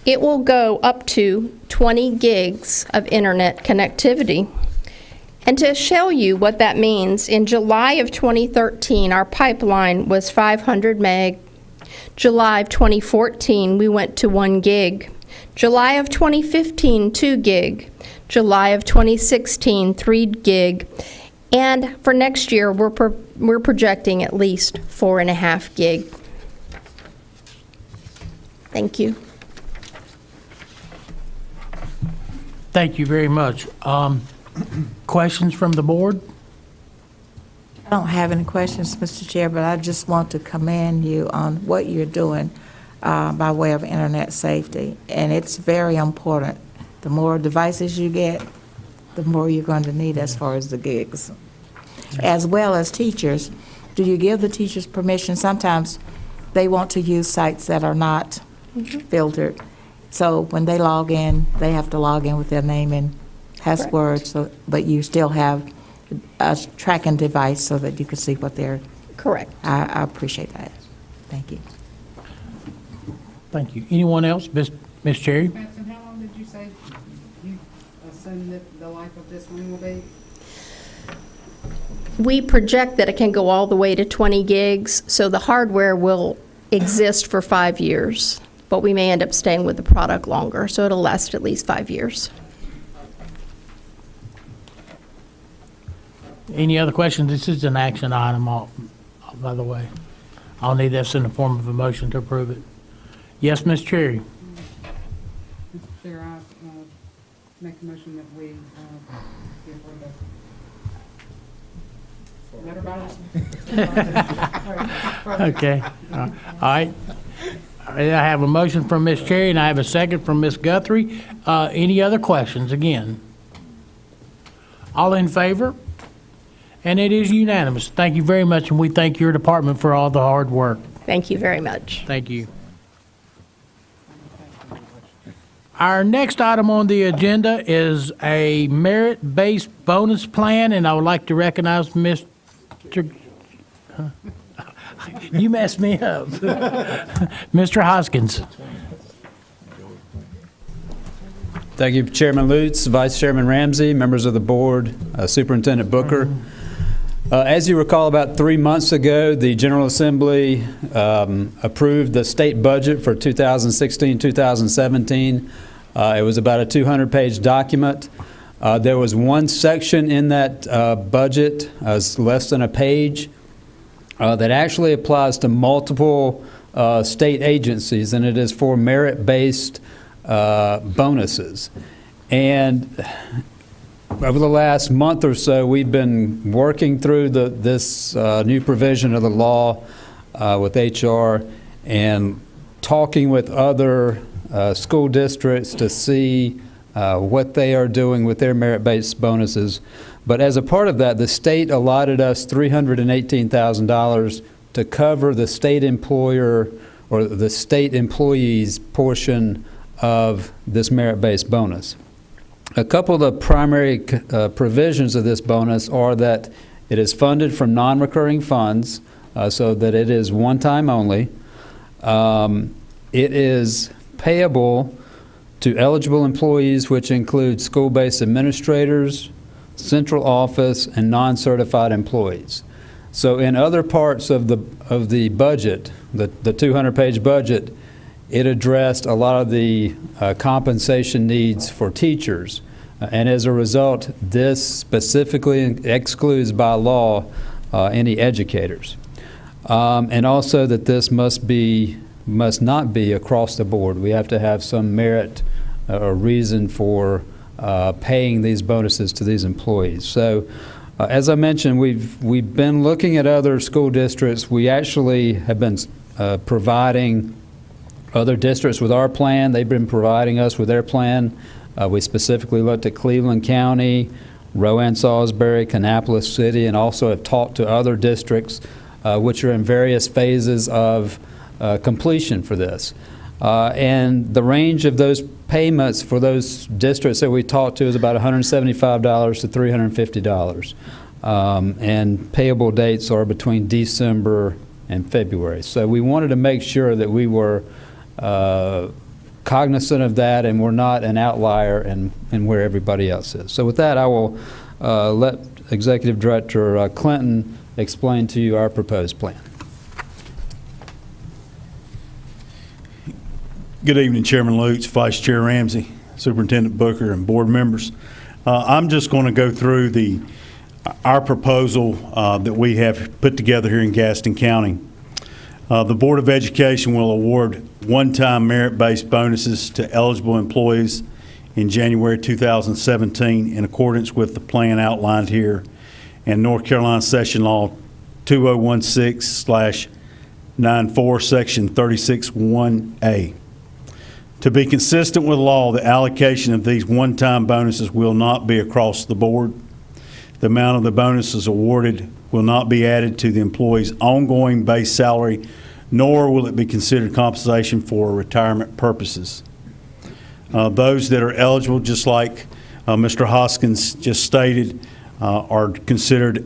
Speaker 14: It will go up to 20 gigs of internet connectivity. And to show you what that means, in July of 2013, our pipeline was 500 meg. July of 2014, we went to 1 gig. July of 2015, 2 gig. July of 2016, 3 gig. And for next year, we're projecting at least 4.5 gig. Thank you.
Speaker 1: Thank you very much. Questions from the board?
Speaker 6: I don't have any questions, Mr. Chair, but I just want to commend you on what you're doing by way of internet safety, and it's very important. The more devices you get, the more you're going to need as far as the gigs. As well as teachers, do you give the teachers permission? Sometimes they want to use sites that are not filtered. So when they log in, they have to log in with their name and password, so, but you still have a tracking device so that you can see what they're,
Speaker 14: Correct.
Speaker 6: I appreciate that. Thank you.
Speaker 1: Thank you. Anyone else? Ms. Cherry?
Speaker 13: Benson, how long did you say you assume that the life of this one will be?
Speaker 14: We project that it can go all the way to 20 gigs, so the hardware will exist for 5 years, but we may end up staying with the product longer, so it'll last at least 5 years.
Speaker 1: Any other questions? This is an action item, by the way. I'll need this in the form of a motion to approve it. Yes, Ms. Cherry?
Speaker 13: Mr. Chair, I make a motion that we give her the
Speaker 1: Okay. All right. I have a motion from Ms. Cherry, and I have a second from Ms. Guthrie. Any other questions, again? All in favor? And it is unanimous. Thank you very much, and we thank your department for all the hard work.
Speaker 14: Thank you very much.
Speaker 1: Thank you. Our next item on the agenda is a merit-based bonus plan, and I would like to recognize Mr. You messed me up. Mr. Hoskins.
Speaker 15: Thank you, Chairman Lutz, Vice Chairman Ramsey, members of the board, Superintendent Booker. As you recall, about 3 months ago, the General Assembly approved the state budget for 2016-2017. It was about a 200-page document. There was one section in that budget, less than a page, that actually applies to multiple state agencies, and it is for merit-based bonuses. And over the last month or so, we've been working through this new provision of the law with HR and talking with other school districts to see what they are doing with their merit-based bonuses. But as a part of that, the state allotted us $318,000 to cover the state employer or the state employees portion of this merit-based bonus. A couple of the primary provisions of this bonus are that it is funded from non-recurring funds, so that it is one time only. It is payable to eligible employees, which include school-based administrators, central office, and non-certified employees. So in other parts of the budget, the 200-page budget, it addressed a lot of the compensation needs for teachers. And as a result, this specifically excludes by law any educators. And also that this must not be across the board. We have to have some merit or reason for paying these bonuses to these employees. So as I mentioned, we've been looking at other school districts. We actually have been providing other districts with our plan. They've been providing us with their plan. We specifically looked at Cleveland County, Rowan Salisbury, Kannapolis City, and also have talked to other districts which are in various phases of completion for this. And the range of those payments for those districts that we talked to is about $175 to $350. And payable dates are between December and February. So we wanted to make sure that we were cognizant of that and we're not an outlier in where everybody else is. So with that, I will let Executive Director Clinton explain to you our proposed plan.
Speaker 16: Good evening, Chairman Lutz, Vice Chair Ramsey, Superintendent Booker, and board members. I'm just going to go through our proposal that we have put together here in Gaston County. The Board of Education will award one-time merit-based bonuses to eligible employees in January 2017 in accordance with the plan outlined here in North Carolina Session Law 2016/94, Section 36(1)A. To be consistent with law, the allocation of these one-time bonuses will not be across the board. The amount of the bonuses awarded will not be added to the employee's ongoing base salary, nor will it be considered compensation for retirement purposes. Those that are eligible, just like Mr. Hoskins just stated, are considered,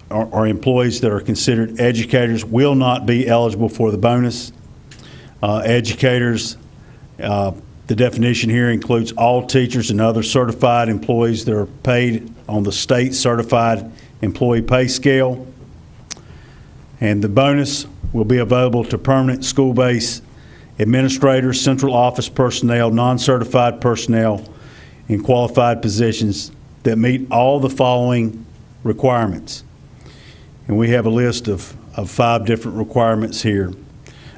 Speaker 16: are employees that are considered educators, will not be eligible for the bonus. Educators, the definition here includes all teachers and other certified employees that are paid on the state certified employee pay scale. And the bonus will be available to permanent school-based administrators, central office personnel, non-certified personnel in qualified positions that meet all the following requirements. And we have a list of 5 different requirements here.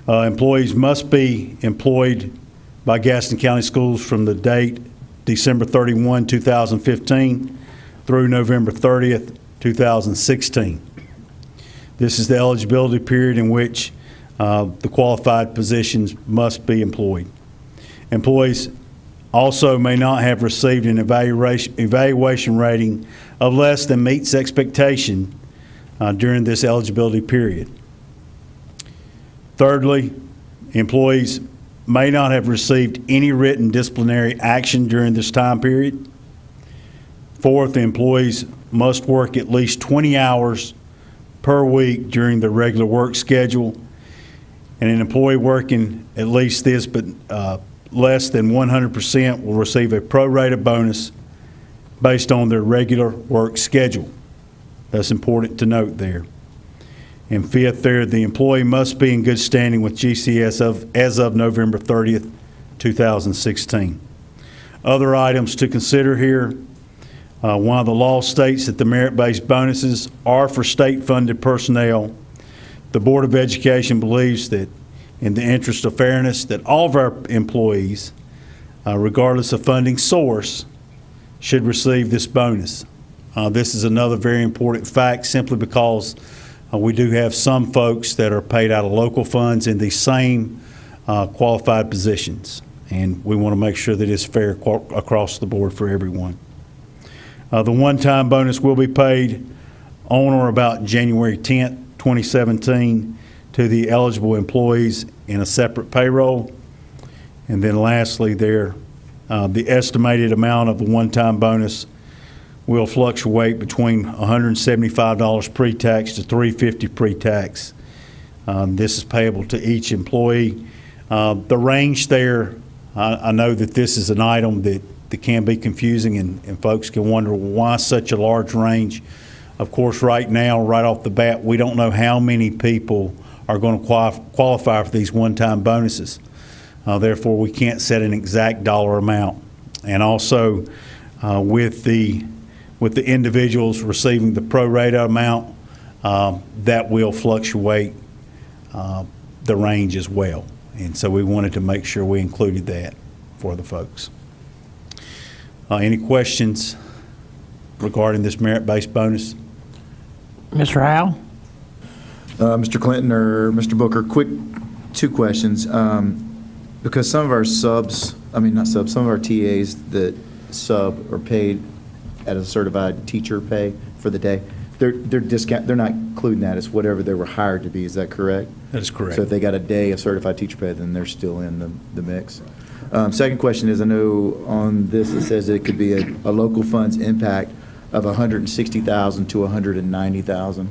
Speaker 16: Employees must be employed by Gaston County Schools from the date December 31, 2015 through November 30th, 2016. This is the eligibility period in which the qualified positions must be employed. Employees also may not have received an evaluation rating of less than meets expectation during this eligibility period. Thirdly, employees may not have received any written disciplinary action during this time period. Fourth, employees must work at least 20 hours per week during the regular work schedule, and an employee working at least this but less than 100% will receive a prorated bonus based on their regular work schedule. That's important to note there. And fifth, there, the employee must be in good standing with GCS as of November 30th, 2016. Other items to consider here. One of the law states that the merit-based bonuses are for state-funded personnel. The Board of Education believes that in the interest of fairness, that all of our employees, regardless of funding source, should receive this bonus. This is another very important fact simply because we do have some folks that are paid out of local funds in the same qualified positions, and we want to make sure that it's fair across the board for everyone. The one-time bonus will be paid on or about January 10th, 2017 to the eligible employees in a separate payroll. And then lastly there, the estimated amount of the one-time bonus will fluctuate between $175 pre-tax to $350 pre-tax. This is payable to each employee. The range there, I know that this is an item that can be confusing and folks can wonder why such a large range. Of course, right now, right off the bat, we don't know how many people are going to qualify for these one-time bonuses. Therefore, we can't set an exact dollar amount. And also, with the individuals receiving the pro rata amount, that will fluctuate the range as well. And so we wanted to make sure we included that for the folks. Any questions regarding this merit-based bonus?
Speaker 1: Mr. Howell?
Speaker 5: Mr. Clinton or Mr. Booker, quick 2 questions. Because some of our some of our TAs that sub are paid at a certified teacher pay for the day, they're not including that. It's whatever they were hired to be. Is that correct?
Speaker 16: That is correct.
Speaker 5: So if they got a day of certified teacher pay, then they're still in the mix. Second question is, I know on this it says it could be a local funds impact of $160,000 to $190,000.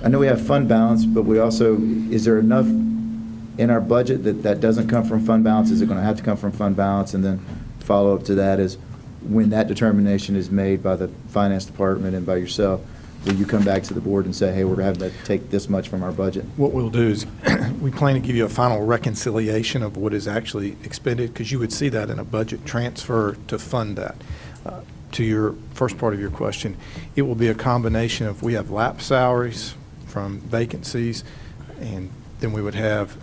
Speaker 5: I know we have fund balance, but we also, is there enough in our budget that doesn't come from fund balance? Is it going to have to come from fund balance? And then follow up to that is, when that determination is made by the finance department and by yourself, will you come back to the board and say, hey, we're having to take this much from our budget?
Speaker 2: What we'll do is, we plan to give you a final reconciliation of what is actually expended, because you would see that in a budget transfer to fund that. To your first part of your question, it will be a combination of, we have lap salaries from vacancies, and then we would have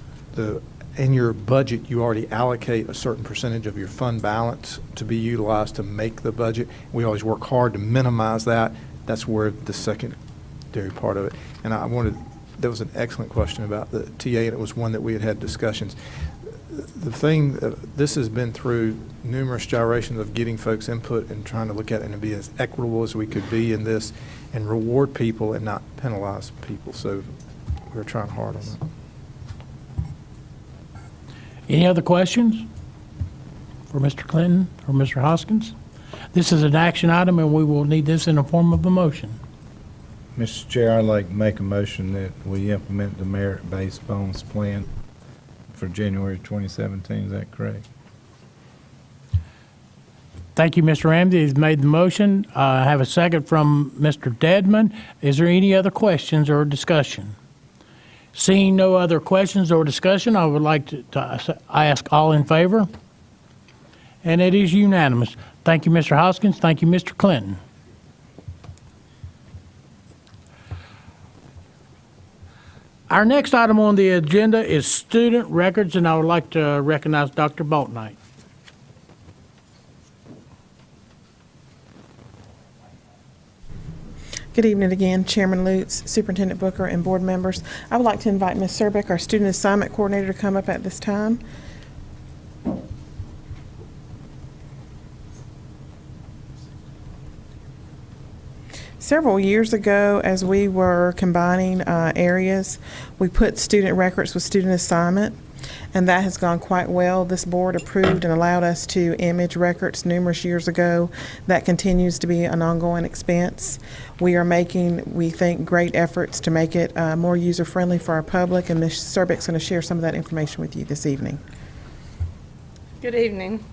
Speaker 2: in your budget, you already allocate a certain percentage of your fund balance to be utilized to make the budget. We always work hard to minimize that. That's where the secondary part of it. And there was an excellent question about the TA, and it was one that we had discussions. The thing, this has been through numerous gyrations of getting folks' input and trying to look at it and be as equitable as we could be in this and reward people and not penalize people. So we're trying hard on that.
Speaker 1: Any other questions for Mr. Clinton or Mr. Hoskins? This is an action item, and we will need this in the form of a motion.
Speaker 9: Mr. Chair, I'd like to make a motion that we implement the merit-based bonus plan for January 2017. Is that correct?
Speaker 1: Thank you, Mr. Ramsey. He's made the motion. I have a second from Mr. Dedman. Is there any other questions or discussion? Seeing no other questions or discussion, I would like to ask all in favor. And it is unanimous. Thank you, Mr. Hoskins. Thank you, Mr. Clinton. Our next item on the agenda is student records, and I would like to recognize Dr. Boltnight.
Speaker 8: Good evening again, Chairman Lutz, Superintendent Booker, and board members. I would like to invite Ms. Serbeck, our Student Assignment Coordinator, to come up at this time. Several years ago, as we were combining areas, we put student records with student assignment, and that has gone quite well. This board approved and allowed us to image records numerous years ago. That continues to be an ongoing expense. We are making, we think, great efforts to make it more user-friendly for our public, and Ms. Serbeck's going to share some of that information with you this evening.
Speaker 17: Good evening.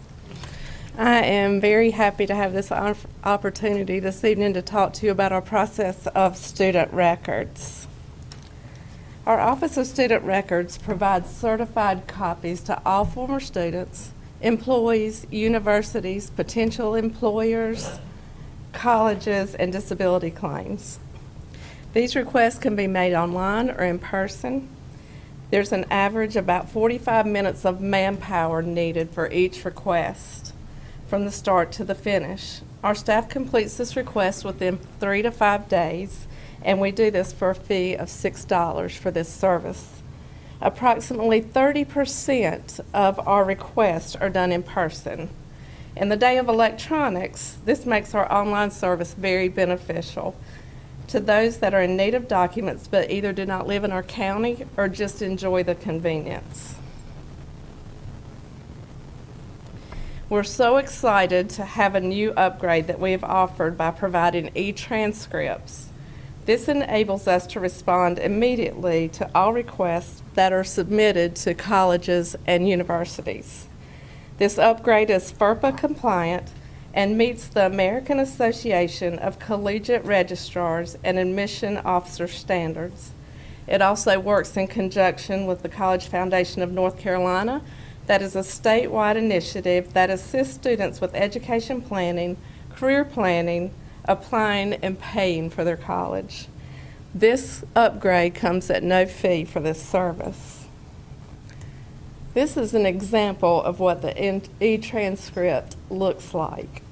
Speaker 17: I am very happy to have this opportunity this evening to talk to you about our process of student records. Our Office of Student Records provides certified copies to all former students, employees, universities, potential employers, colleges, and disability claims. These requests can be made online or in person. There's an average about 45 minutes of manpower needed for each request from the start to the finish. Our staff completes this request within 3 to 5 days, and we do this for a fee of $6 for this service. Approximately 30% of our requests are done in person. In the day of electronics, this makes our online service very beneficial to those that are in need of documents but either do not live in our county or just enjoy the convenience. We're so excited to have a new upgrade that we have offered by providing e-transcripts. This enables us to respond immediately to all requests that are submitted to colleges and universities. This upgrade is FERPA compliant and meets the American Association of Collegiate Registrars and Admission Officer standards. It also works in conjunction with the College Foundation of North Carolina. That is a statewide initiative that assists students with education planning, career planning, applying, and paying for their college. This upgrade comes at no fee for this service. This is an example of what the e-transcript looks like.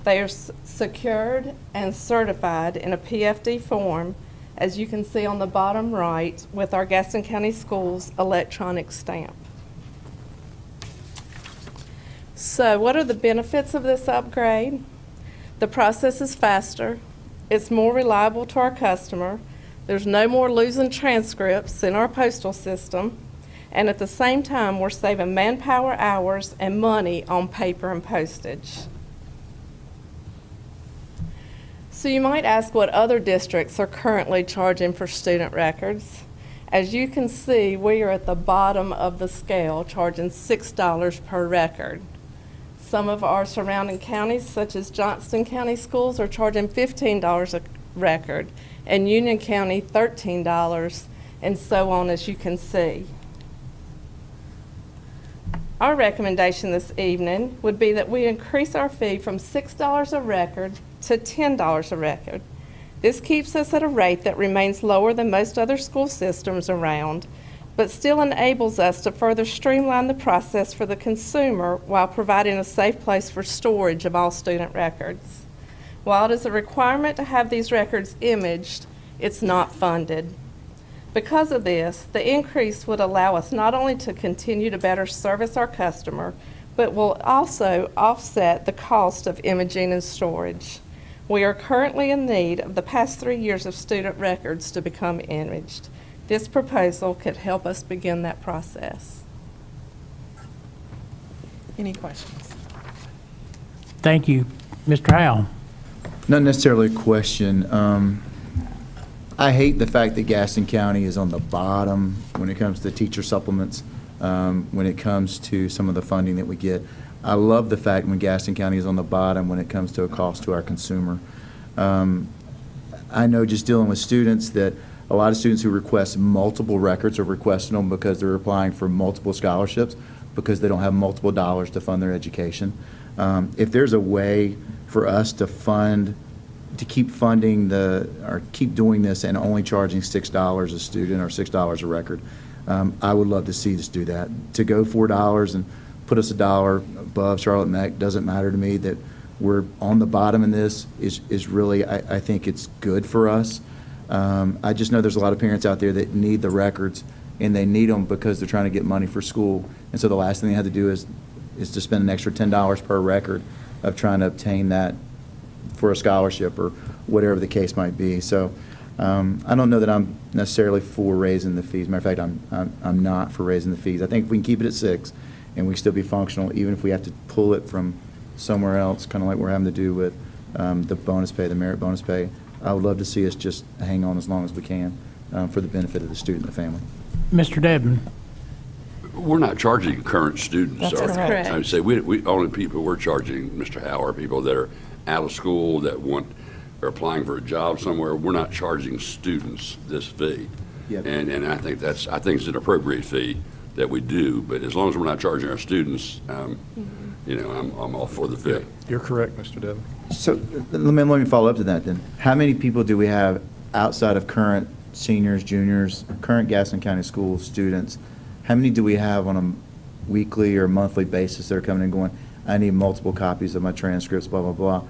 Speaker 17: They are secured and certified in a PFD form, as you can see on the bottom right, with our Gaston County Schools electronic stamp. So what are the benefits of this upgrade? The process is faster, it's more reliable to our customer, there's no more losing transcripts in our postal system, and at the same time we're saving manpower hours and money on paper and postage. So you might ask what other districts are currently charging for student records. As you can see, we are at the bottom of the scale, charging $6 per record. Some of our surrounding counties, such as Johnston County Schools, are charging $15 a record, and Union County $13, and so on, as you can see. Our recommendation this evening would be that we increase our fee from $6 a record to $10 a record. This keeps us at a rate that remains lower than most other school systems around, but still enables us to further streamline the process for the consumer while providing a safe place for storage of all student records. While it is a requirement to have these records imaged, it's not funded. Because of this, the increase would allow us not only to continue to better service our customer, but will also offset the cost of imaging and storage. We are currently in need of the past 3 years of student records to become imaged. This proposal could help us begin that process.
Speaker 8: Any questions?
Speaker 1: Thank you. Mr. Howell?
Speaker 5: Not necessarily a question. I hate the fact that Gaston County is on the bottom when it comes to teacher supplements, when it comes to some of the funding that we get. I love the fact when Gaston County is on the bottom when it comes to a cost to our consumer. I know just dealing with students that a lot of students who request multiple records are requesting them because they're applying for multiple scholarships because they don't have multiple dollars to fund their education. If there's a way for us to keep funding or keep doing this and only charging $6 a student or $6 a record, I would love to see us do that. To go $4 and put us $1 above Charlotte Meck doesn't matter to me. That we're on the bottom in this is really, I think it's good for us. I just know there's a lot of parents out there that need the records, and they need them because they're trying to get money for school. And so the last thing they have to do is to spend an extra $10 per record of trying to obtain that for a scholarship or whatever the case might be. So I don't know that I'm necessarily for raising the fees. Matter of fact, I'm not for raising the fees. I think if we can keep it at 6 and we still be functional, even if we have to pull it from somewhere else, kind of like we're having to do with the bonus pay, the merit bonus pay, I would love to see us just hang on as long as we can for the benefit of the student and the family.
Speaker 1: Mr. Devon?
Speaker 7: We're not charging current students.
Speaker 8: That's
Speaker 7: are we?
Speaker 8: correct.
Speaker 7: I would say we only people we're charging, Mr. Howe, are people that are out of school that are applying for a job somewhere. We're not charging students this fee.
Speaker 5: Yep.
Speaker 7: And I think it's an appropriate fee that we do, but as long as we're not charging our students, I'm all for the fee.
Speaker 2: You're correct, Mr. Devon.
Speaker 5: So let me follow up to that then. How many people do we have outside of current seniors, juniors, current Gaston County School students? How many do we have on a weekly or monthly basis that are coming and going, I need multiple copies of my transcripts, blah, blah, blah,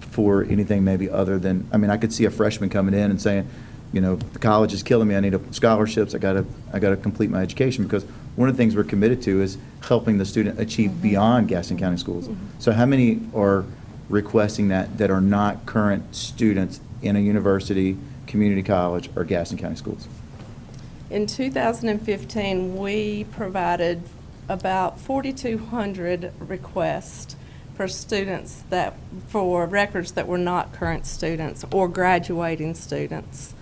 Speaker 5: for anything maybe other than, I could see a freshman coming in and saying, the college is killing me, I need scholarships, I gotta complete my education, because one of the things we're committed to is helping the student achieve beyond Gaston County schools. So how many are requesting that are not current students in a university, community college, or Gaston County schools?
Speaker 17: In 2015, we provided about 4,200 requests for students for records that were not current students or graduating students.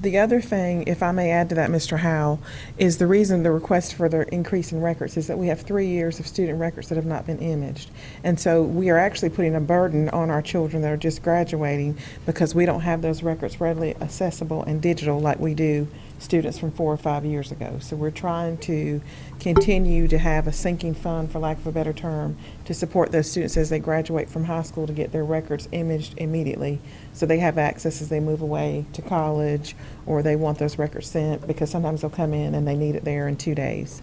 Speaker 8: The other thing, if I may add to that, Mr. Howell, is the reason the request for the increase in records is that we have 3 years of student records that have not been imaged. And so we are actually putting a burden on our children that are just graduating because we don't have those records readily accessible and digital like we do students from 4 or 5 years ago. So we're trying to continue to have a sinking fund, for lack of a better term, to support those students as they graduate from high school to get their records imaged immediately so they have access as they move away to college, or they want those records sent because sometimes they'll come in and they need it there in 2 days.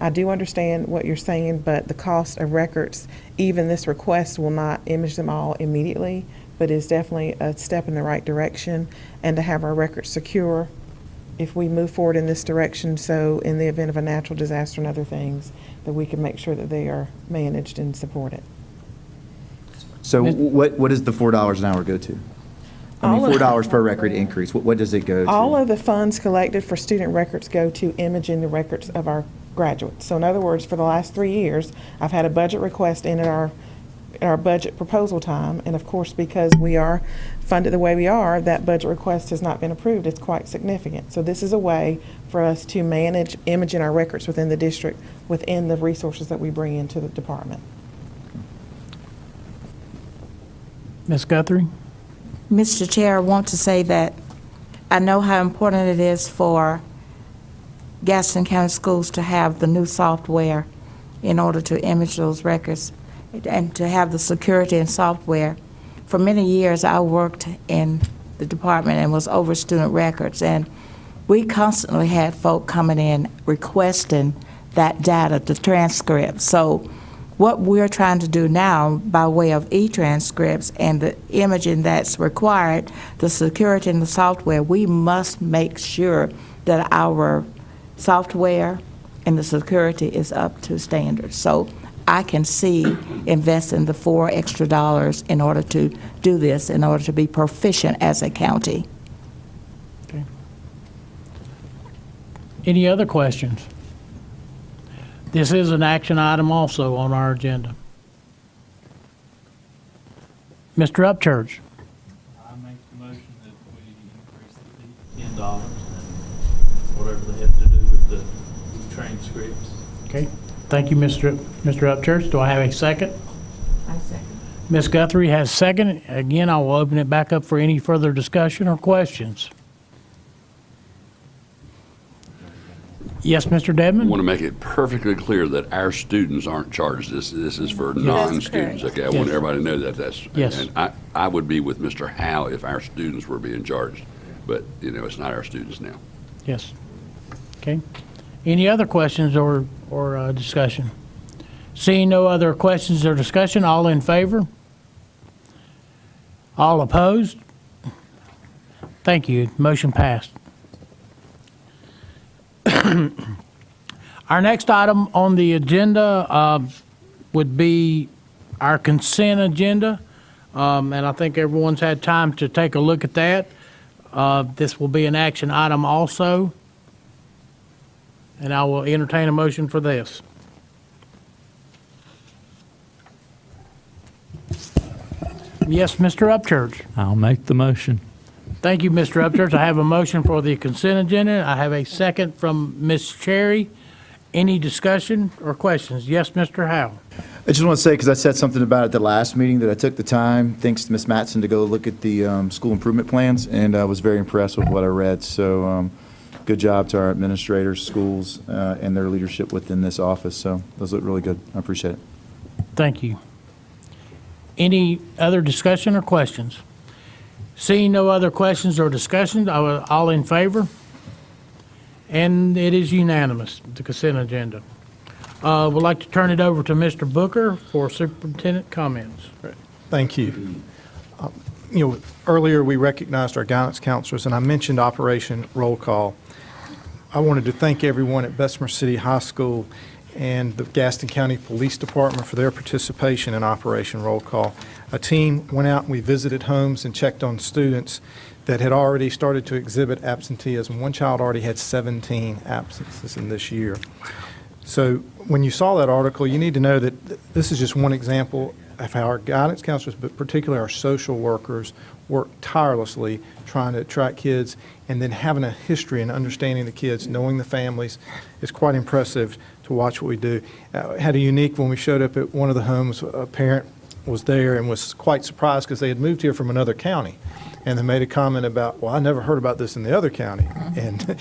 Speaker 8: I do understand what you're saying, but the cost of records, even this request will not image them all immediately, but is definitely a step in the right direction, and to have our records secure if we move forward in this direction, so in the event of a natural disaster and other things, that we can make sure that they are managed and supported.
Speaker 5: So what does the $4 an hour go to? $4 per record increase, what does it go to?
Speaker 8: All of the funds collected for student records go to imaging the records of our graduates. So in other words, for the last 3 years, I've had a budget request in at our budget proposal time, and of course, because we are funded the way we are, that budget request has not been approved. It's quite significant. So this is a way for us to manage imaging our records within the district, within the resources that we bring into the department.
Speaker 1: Ms. Guthrie?
Speaker 6: Mr. Chair, I want to say that I know how important it is for Gaston County Schools to have the new software in order to image those records and to have the security and software. For many years, I worked in the department and was over student records, and we constantly had folk coming in requesting that data, the transcripts. So what we're trying to do now by way of e-transcripts and the imaging that's required, the security and the software, we must make sure that our software and the security is up to standards. So I can see investing the $4 extra in order to do this, in order to be proficient as a county.
Speaker 1: Okay. Any other questions? This is an action item also on our agenda. Mr. Upchurch.
Speaker 18: I make the motion that we increase the fee to $10 and whatever they have to do with the transcripts.
Speaker 1: Okay, thank you, Mr. Upchurch. Do I have a second?
Speaker 6: I second.
Speaker 1: Ms. Guthrie has second. Again, I will open it back up for any further discussion or questions. Yes, Mr.
Speaker 7: I
Speaker 1: Dedman?
Speaker 7: want to make it perfectly clear that our students aren't charged. This is for non-students. Okay, I want
Speaker 1: Yes.
Speaker 7: everybody to know that. That's
Speaker 1: Yes.
Speaker 7: And I would be with Mr. Howe if our students were being charged, but it's not our students now.
Speaker 1: Yes. Okay. Any other questions or discussion? Seeing no other questions or discussion, all in favor? All opposed? Thank you. Motion passed. Our next item on the agenda would be our consent agenda, and I think everyone's had time to take a look at that. This will be an action item also, and I will entertain a motion for this. Yes, Mr. Upchurch.
Speaker 18: I'll make the motion.
Speaker 1: Thank you, Mr. Upchurch. I have a motion for the consent agenda. I have a second from Ms. Cherry. Any discussion or questions? Yes, Mr. Howe.
Speaker 5: I just want to say, because I said something about it at the last meeting, that I took the time, thanks to Ms. Mattson, to go look at the school improvement plans, and I was very impressed with what I read. So good job to our administrators, schools, and their leadership within this office. So those look really good. I appreciate it.
Speaker 1: Thank you. Any other discussion or questions? Seeing no other questions or discussions, all in favor? And it is unanimous, the consent agenda. Would like to turn it over to Mr. Booker for superintendent comments.
Speaker 2: Thank you. Earlier we recognized our guidance counselors, and I mentioned Operation Roll Call. I wanted to thank everyone at Bessemer City High School and the Gaston County Police Department for their participation in Operation Roll Call. A team went out and we visited homes and checked on students that had already started to exhibit absenteeism. One child already had 17 absences in this year. So when you saw that article, you need to know that this is just one example of how our guidance counselors, but particularly our social workers, work tirelessly trying to attract kids, and then having a history and understanding the kids, knowing the families. It's quite impressive to watch what we do. Had a unique, when we showed up at one of the homes, a parent was there and was quite surprised because they had moved here from another county. And they made a comment about, well, I never heard about this in the other county. And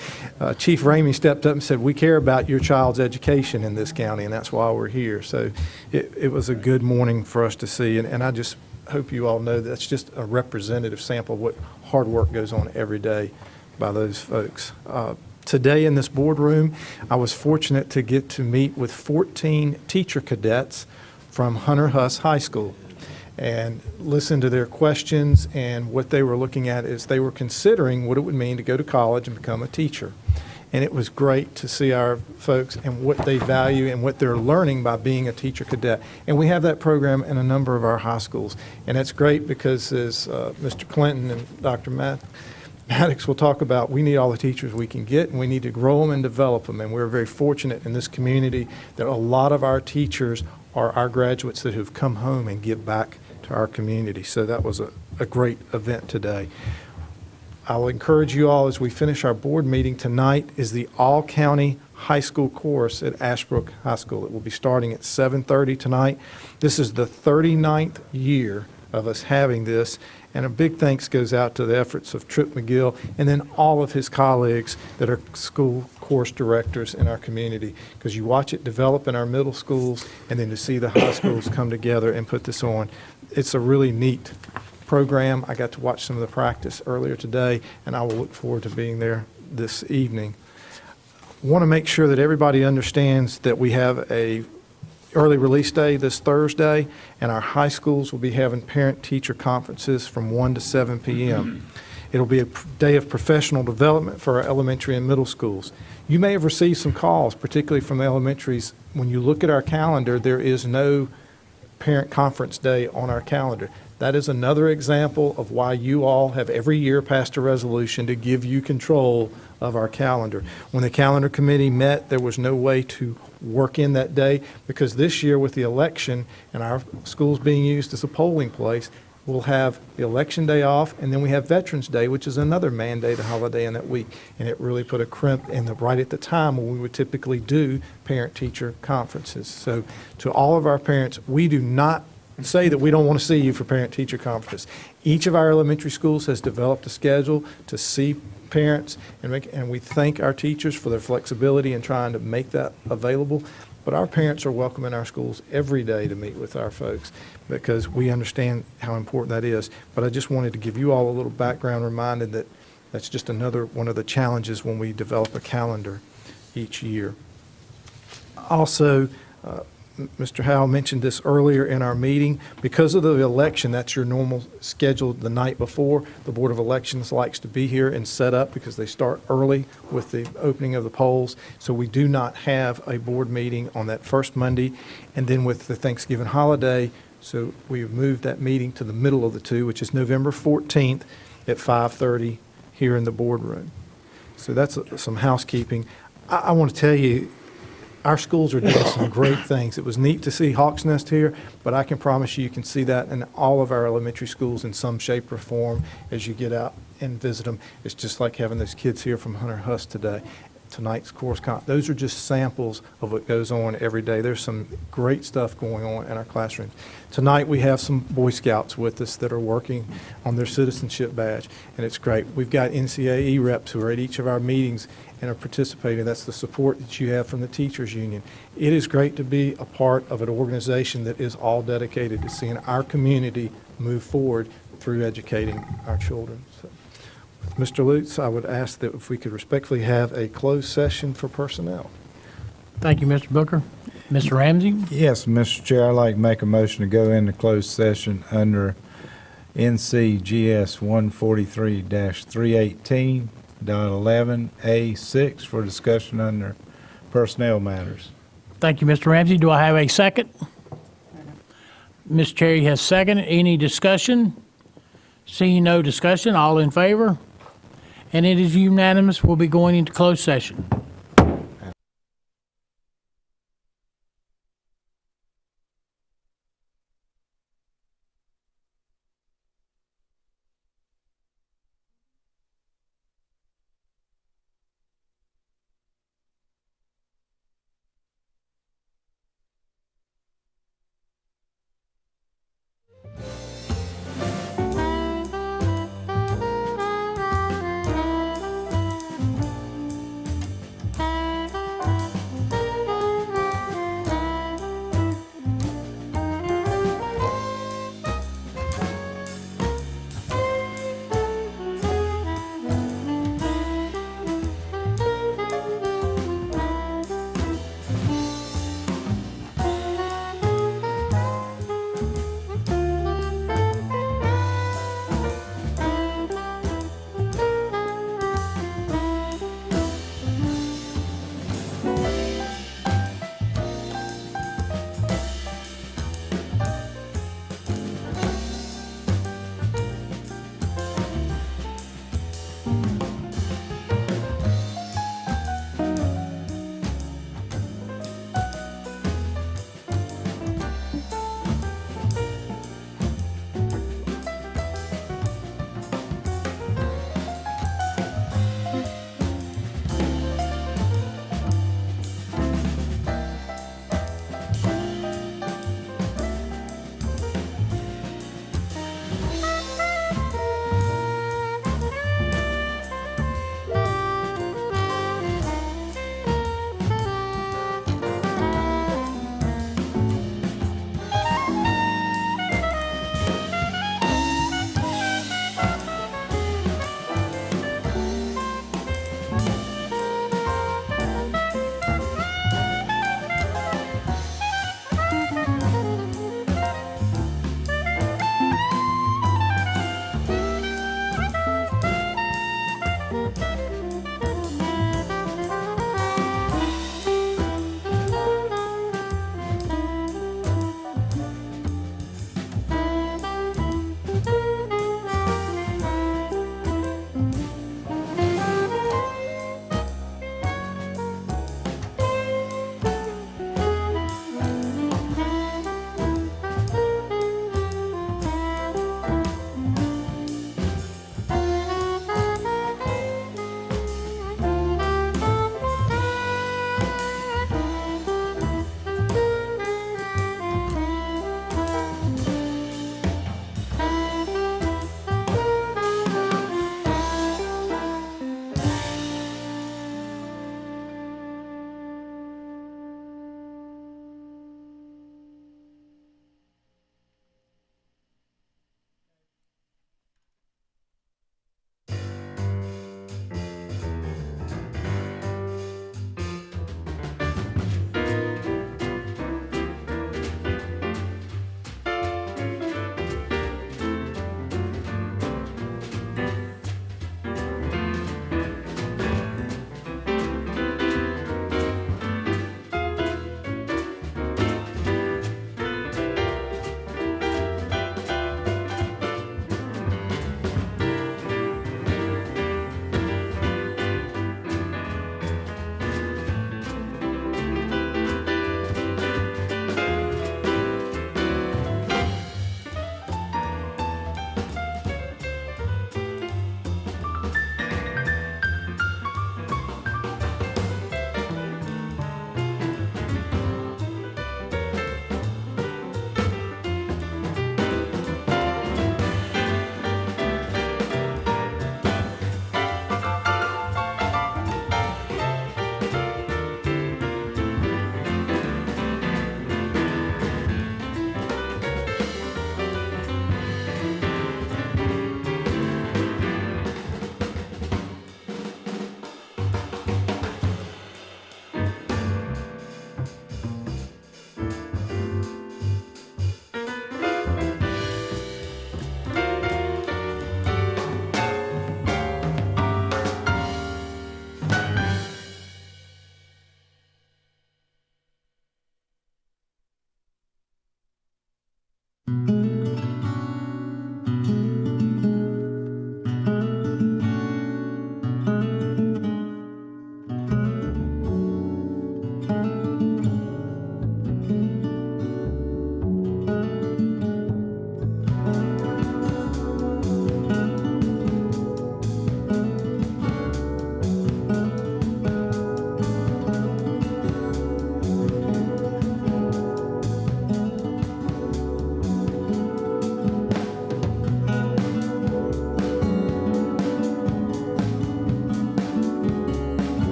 Speaker 2: Chief Ramey stepped up and said, we care about your child's education in this county, and that's why we're here. So it was a good morning for us to see. And I just hope you all know that's just a representative sample of what hard work goes on every day by those folks. Today in this boardroom, I was fortunate to get to meet with 14 teacher cadets from Hunter Huss High School and listen to their questions, and what they were looking at is they were considering what it would mean to go to college and become a teacher. And it was great to see our folks and what they value and what they're learning by being a teacher cadet. And we have that program in a number of our high schools. And that's great because, as Mr. Clinton and Dr. Maddox will talk about, we need all the teachers we can get, and we need to grow them and develop them. And we're very fortunate in this community that a lot of our teachers are our graduates that have come home and give back to our community. So that was a great event today. I'll encourage you all, as we finish our board meeting tonight, is the all-county high school chorus at Ashbrook High School. It will be starting at 7:30 tonight. This is the 39th year of us having this, and a big thanks goes out to the efforts of Trip McGill and then all of his colleagues that are school course directors in our community, because you watch it develop in our middle schools and then to see the high schools come together and put this on. It's a really neat program. I got to watch some of the practice earlier today, and I will look forward to being there this evening. I want to make sure that everybody understands that we have a early release day this Thursday, and our high schools will be having parent-teacher conferences from 1 to 7 p.m. It'll be a day of professional development for our elementary and middle schools. You may have received some calls, particularly from the elementaries. When you look at our calendar, there is no parent conference day on our calendar. That is another example of why you all have every year passed a resolution to give you control of our calendar. When the calendar committee met, there was no way to work in that day, because this year with the election and our schools being used as a polling place, we'll have the election day off, and then we have Veterans Day, which is another mandated holiday in that week. And it really put a crimp in right at the time when we would typically do parent-teacher conferences. So to all of our parents, we do not say that we don't want to see you for parent-teacher conferences. Each of our elementary schools has developed a schedule to see parents, and we thank our teachers for their flexibility in trying to make that available. But our parents are welcome in our schools every day to meet with our folks, because we understand how important that is. But I just wanted to give you all a little background, reminded that that's just another one of the challenges when we develop a calendar each year. Also, Mr. Howell mentioned this earlier in our meeting. Because of the election, that's your normal schedule the night before. The Board of Elections likes to be here and set up because they start early with the opening of the polls. So we do not have a board meeting on that first Monday. And then with the Thanksgiving holiday, so we've moved that meeting to the middle of the two, which is November 14th at 5:30 here in the boardroom. So that's some housekeeping. I want to tell you, our schools are doing some great things. It was neat to see Hawks Nest here, but I can promise you can see that in all of our elementary schools in some shape or form as you get out and visit them. It's just like having those kids here from Hunter Huss tonight's course. Those are just samples of what goes on every day. There's some great stuff going on in our classrooms. Tonight we have some Boy Scouts with us that are working on their citizenship badge, and it's great. We've got NCAE reps who are at each of our meetings and are participating. That's the support that you have from the teachers union. It is great to be a part of an organization that is all dedicated to seeing our community move forward through educating our children. So, Mr. Lutz, I would ask that if we could respectfully have a closed session for personnel.
Speaker 1: Thank you, Mr. Booker. Mr. Ramsey?
Speaker 9: Yes, Mr. Chair, I'd like to make a motion to go into closed session under NCGS 143-318.11A6 for discussion under personnel matters.
Speaker 1: Thank you, Mr. Ramsey. Do I have a second? Ms. Cherry has seconded. Any discussion? Seeing no discussion, all in favor? And it is unanimous. We'll be going into closed session.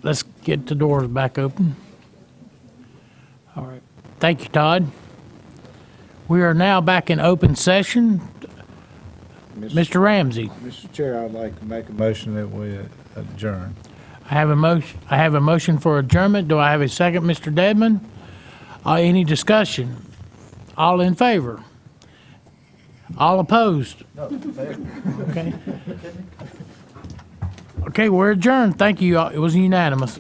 Speaker 1: Let's get the doors back open. All right. Thank you, Todd. We are now back in open session. Mr. Ramsey,
Speaker 9: Mr. Chair, I'd like to make a motion that we adjourn.
Speaker 1: I have a motion for adjournment. Do I have a second, Mr. Dedman? Any discussion? All in favor? All opposed? Okay. Okay, we're adjourned. Thank you. It was unanimous.